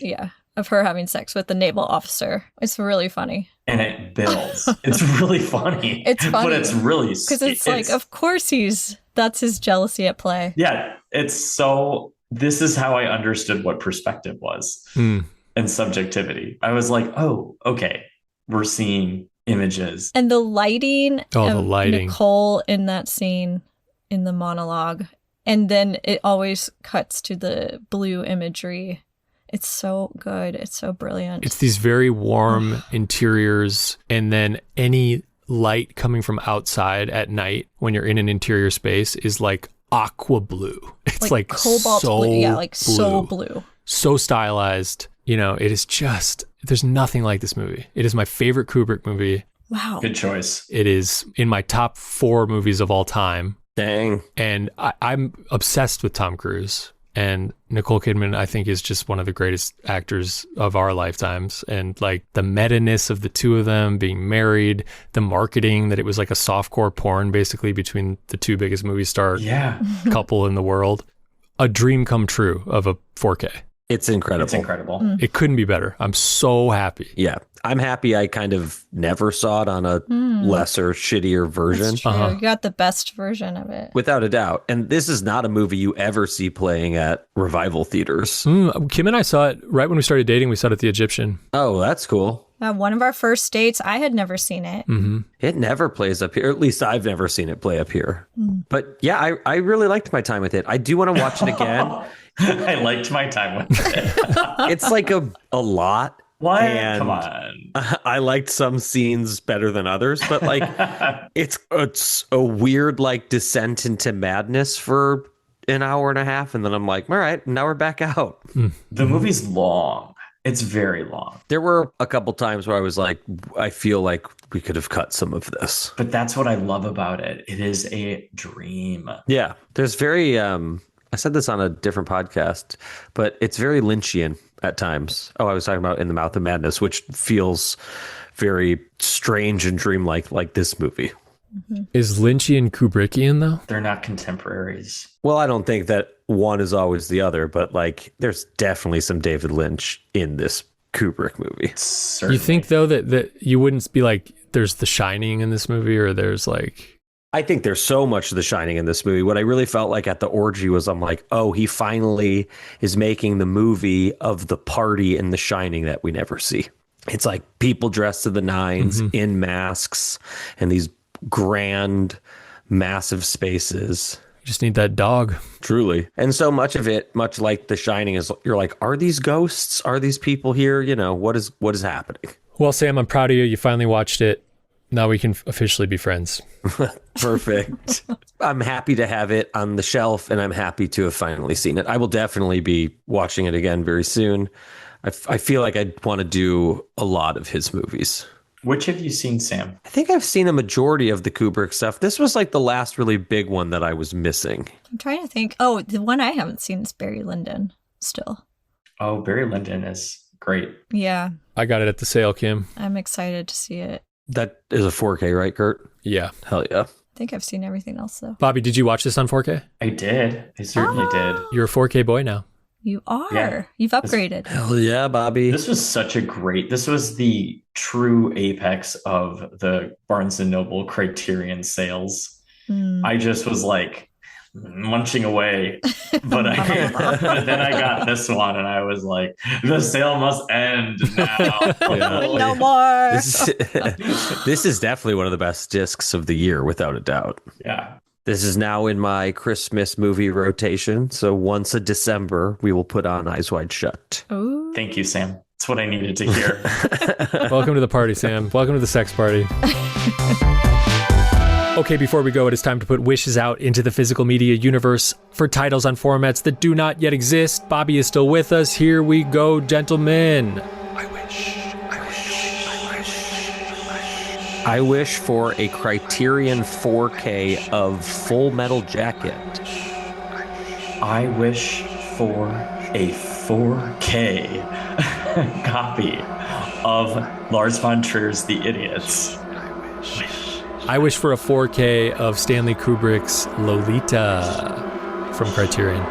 Speaker 3: Yeah.
Speaker 4: Of her having sex with the naval officer. It's really funny.
Speaker 3: And it builds. It's really funny.
Speaker 4: It's funny.
Speaker 3: But it's really...
Speaker 4: Because it's like, of course that's his jealousy at play.
Speaker 3: Yeah. This is how I understood what perspective was and subjectivity. I was like, oh, okay. We're seeing images.
Speaker 4: And the lighting.
Speaker 1: The lighting.
Speaker 4: Nicole in that scene in the monologue. And then it always cuts to the blue imagery. It's so good. It's so brilliant.
Speaker 1: It's these very warm interiors, and then any light coming from outside at night when you're in an interior space is like aqua blue. It's like
Speaker 4: cobalt
Speaker 1: so
Speaker 4: blue. Yeah, like
Speaker 1: blue.
Speaker 4: so blue.
Speaker 1: So stylized. It is just, there's nothing like this movie. It is my favorite Kubrick movie.
Speaker 4: Wow.
Speaker 3: Good choice.
Speaker 1: It is in my top 4 movies of all time.
Speaker 2: Dang.
Speaker 1: And I'm obsessed with Tom Cruise. And Nicole Kidman, I think, is just one of the greatest actors of our lifetimes. And like the meta-ness of the two of them being married, the marketing that it was like a softcore porn basically between the two biggest movie star couple in the world. A dream come true of a 4K.
Speaker 2: It's incredible.
Speaker 3: It's incredible.
Speaker 1: It couldn't be better. I'm so happy.
Speaker 2: Yeah. I'm happy I kind of never saw it on a lesser, shittier version.
Speaker 4: That's true. You got the best version of it.
Speaker 2: Without a doubt. And this is not a movie you ever see playing at revival theaters.
Speaker 1: Kim and I saw it right when we started dating. We saw it at the Egyptian.
Speaker 2: Oh, that's cool.
Speaker 4: One of our first dates, I had never seen it.
Speaker 2: It never plays up here. At least I've never seen it play up here. But yeah, I really liked my time with it. I do want to watch it again.
Speaker 3: I liked my time with it.
Speaker 2: It's like a lot.
Speaker 3: What?
Speaker 2: And
Speaker 3: Come on.
Speaker 2: I liked some scenes better than others, but like it's a weird like descent into madness for an hour and a half, and then I'm like, all right, now we're back out.
Speaker 3: The movie's long. It's very long.
Speaker 2: There were a couple times where I was like, I feel like we could have cut some of this.
Speaker 3: But that's what I love about it. It is a dream.
Speaker 2: Yeah. There's very I said this on a different podcast, but it's very Lynchian at times. Oh, I was talking about In the Mouth of Madness, which feels very strange and dreamlike, like this movie.
Speaker 1: Is Lynchian Kubrickian, though?
Speaker 3: They're not contemporaries.
Speaker 2: Well, I don't think that one is always the other, but like there's definitely some David Lynch in this Kubrick movie.
Speaker 3: Certainly.
Speaker 1: You think, though, that you wouldn't be like, there's The Shining in this movie, or there's like...
Speaker 2: I think there's so much of The Shining in this movie. What I really felt like at the orgy was I'm like, oh, he finally is making the movie of the party in The Shining that we never see. It's like people dressed to the nines in masks and these grand, massive spaces.
Speaker 1: You just need that dog.
Speaker 2: Truly. And so much of it, much like The Shining, is you're like, are these ghosts? Are these people here? You know, what is happening?
Speaker 1: Well, Sam, I'm proud of you. You finally watched it. Now we can officially be friends.
Speaker 2: Perfect. I'm happy to have it on the shelf, and I'm happy to have finally seen it. I will definitely be watching it again very soon. I feel like I'd want to do a lot of his movies.
Speaker 3: Which have you seen, Sam?
Speaker 2: I think I've seen a majority of the Kubrick stuff. This was like the last really big one that I was missing.
Speaker 4: I'm trying to think. Oh, the one I haven't seen is Barry Lyndon still.
Speaker 3: Oh, Barry Lyndon is great.
Speaker 4: Yeah.
Speaker 1: I got it at the sale, Kim.
Speaker 4: I'm excited to see it.
Speaker 2: That is a 4K, right, Kurt?
Speaker 1: Yeah.
Speaker 2: Hell yeah.
Speaker 4: I think I've seen everything else, though.
Speaker 1: Bobby, did you watch this on 4K?
Speaker 3: I did. I certainly did.
Speaker 1: You're a 4K boy now.
Speaker 4: You are.
Speaker 3: Yeah.
Speaker 4: You've upgraded.
Speaker 2: Hell yeah, Bobby.
Speaker 3: This was this was the true apex of the Barnes & Noble Criterion sales. I just was like munching away, but then I got this one and I was like, the sale must end now.
Speaker 4: No more.
Speaker 2: This is definitely one of the best discs of the year, without a doubt.
Speaker 3: Yeah.
Speaker 2: This is now in my Christmas movie rotation. So once a December, we will put on Eyes Wide Shut.
Speaker 4: Ooh.
Speaker 3: Thank you, Sam. That's what I needed to hear.
Speaker 1: Welcome to the party, Sam. Welcome to the sex party. Okay, before we go, it is time to put wishes out into the physical media universe for titles on formats that do not yet exist. Bobby is still with us. Here we go, gentlemen.
Speaker 2: I wish for a Criterion 4K of Full Metal Jacket.
Speaker 3: I wish for a 4K copy of Lars von Trier's The Idiots.
Speaker 1: I wish for a 4K of Stanley Kubrick's Lolita from Criterion.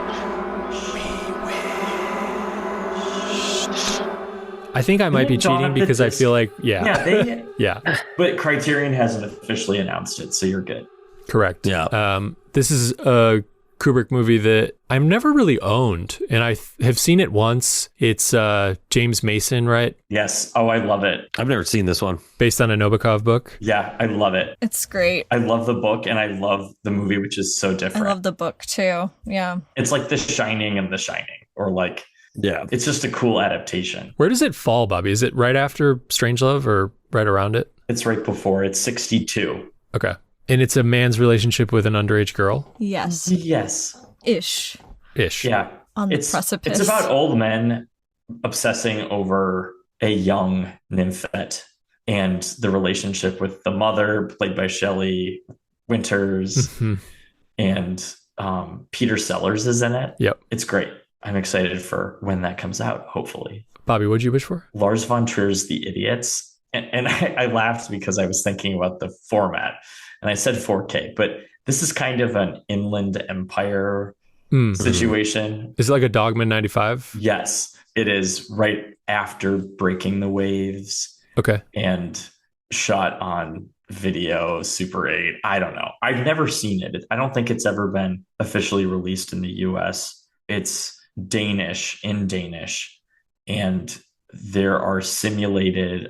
Speaker 1: I think I might be cheating because I feel like, yeah.
Speaker 3: But Criterion hasn't officially announced it, so you're good.
Speaker 1: Correct.
Speaker 2: Yeah.
Speaker 1: This is a Kubrick movie that I've never really owned, and I have seen it once. It's James Mason, right?
Speaker 3: Yes. Oh, I love it.
Speaker 2: I've never seen this one.
Speaker 1: Based on a Nabokov book.
Speaker 3: Yeah, I love it.
Speaker 4: It's great.
Speaker 3: I love the book and I love the movie, which is so different.
Speaker 4: I love the book too. Yeah.
Speaker 3: It's like The Shining and The Shining, or like,
Speaker 2: yeah,
Speaker 3: it's just a cool adaptation.
Speaker 1: Where does it fall, Bobby? Is it right after Strangelove or right around it?
Speaker 3: It's right before. It's 62.
Speaker 1: Okay. And it's a man's relationship with an underage girl?
Speaker 4: Yes.
Speaker 3: Yes.
Speaker 4: Ish.
Speaker 3: Yeah.
Speaker 4: On the precipice.
Speaker 3: It's about old men obsessing over a young nymphette and the relationship with the mother, played by Shelley Winters, and Peter Sellers is in it.
Speaker 1: Yep.
Speaker 3: It's great. I'm excited for when that comes out, hopefully.
Speaker 1: Bobby, what'd you wish for?
Speaker 3: Lars von Trier's The Idiots. And I laughed because I was thinking about the format. And I said 4K, but this is kind of an Inland Empire situation.
Speaker 1: Is it like a Dogman 95?
Speaker 3: Yes, it is right after Breaking the Waves.
Speaker 1: Okay.
Speaker 3: And shot on video, Super 8. I don't know. I've never seen it. I don't think it's ever been officially released in the US. It's Danish, in Danish. And there are unsimulated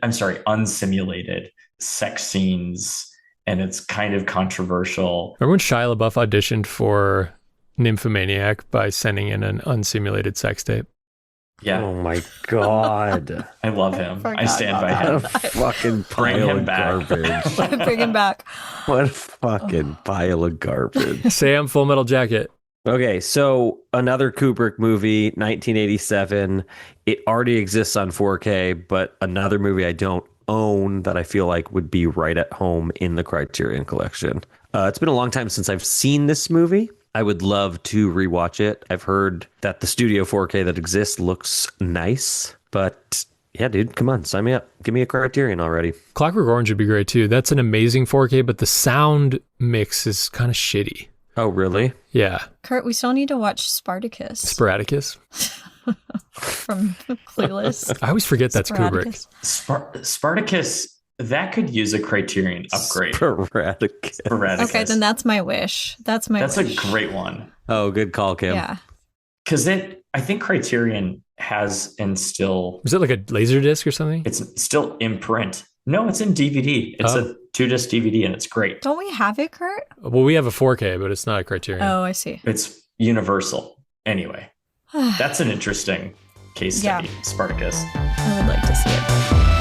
Speaker 3: sex scenes. And it's kind of controversial.
Speaker 1: Remember when Shia LaBeouf auditioned for Nymphomaniac by sending in an unsimulated sex tape?
Speaker 3: Yeah.
Speaker 2: Oh my God.
Speaker 3: I love him. I stand by him.
Speaker 2: What a fucking pile of garbage.
Speaker 4: Bring him back.
Speaker 2: What a fucking pile of garbage.
Speaker 1: Sam, Full Metal Jacket.
Speaker 2: Okay, so another Kubrick movie, 1987. It already exists on 4K, but another movie I don't own that I feel like would be right at home in the Criterion Collection. It's been a long time since I've seen this movie. I would love to rewatch it. I've heard that the studio 4K that exists looks nice, but yeah, dude, come on, sign me up. Give me a Criterion already.
Speaker 1: Clockwork Orange would be great too. That's an amazing 4K, but the sound mix is kind of shitty.
Speaker 2: Oh, really?
Speaker 1: Yeah.
Speaker 4: Kurt, we still need to watch Spartacus.
Speaker 1: Sporadicus.
Speaker 4: From Clueless.
Speaker 1: I always forget that's
Speaker 4: Sporadicus.
Speaker 1: Kubrick.
Speaker 3: Spartacus That could use a Criterion upgrade.
Speaker 2: Sporadicus.
Speaker 4: Okay, then that's my wish. That's
Speaker 3: a
Speaker 4: wish.
Speaker 3: great one.
Speaker 2: Oh, good call, Kim.
Speaker 4: Yeah.
Speaker 3: Because I think Criterion has and still...
Speaker 1: Was it like a laser disc or something?
Speaker 3: It's still in print. No, it's in DVD. It's a 2-disc DVD and it's great.
Speaker 4: Don't we have it, Kurt?
Speaker 1: Well, we have a 4K, but it's not a Criterion.
Speaker 4: Oh, I see.
Speaker 3: It's universal. Anyway, that's an interesting case study, Spartacus.
Speaker 4: I would like to see it.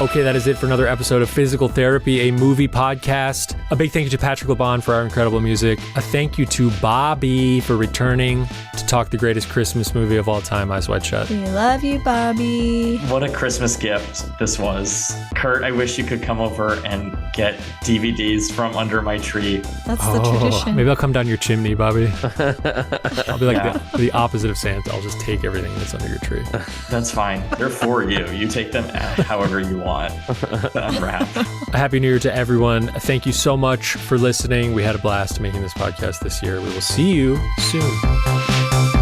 Speaker 1: Okay, that is it for another episode of Physical Therapy, a movie podcast. A big thank you to Patrick LeBon for our incredible music. A thank you to Bobby for returning to talk the greatest Christmas movie of all time, Eyes Wide Shut.
Speaker 4: We love you, Bobby.
Speaker 3: What a Christmas gift this was. Kurt, I wish you could come over and get DVDs from under my tree.
Speaker 4: That's the tradition.
Speaker 1: Maybe I'll come down your chimney, Bobby. I'll be like the opposite of Santa. I'll just take everything that's under your tree.
Speaker 3: That's fine. They're for you. You take them however you want to unwrap.
Speaker 1: A Happy New Year to everyone. Thank you so much for listening. We had a blast making this podcast this year. We will see you soon.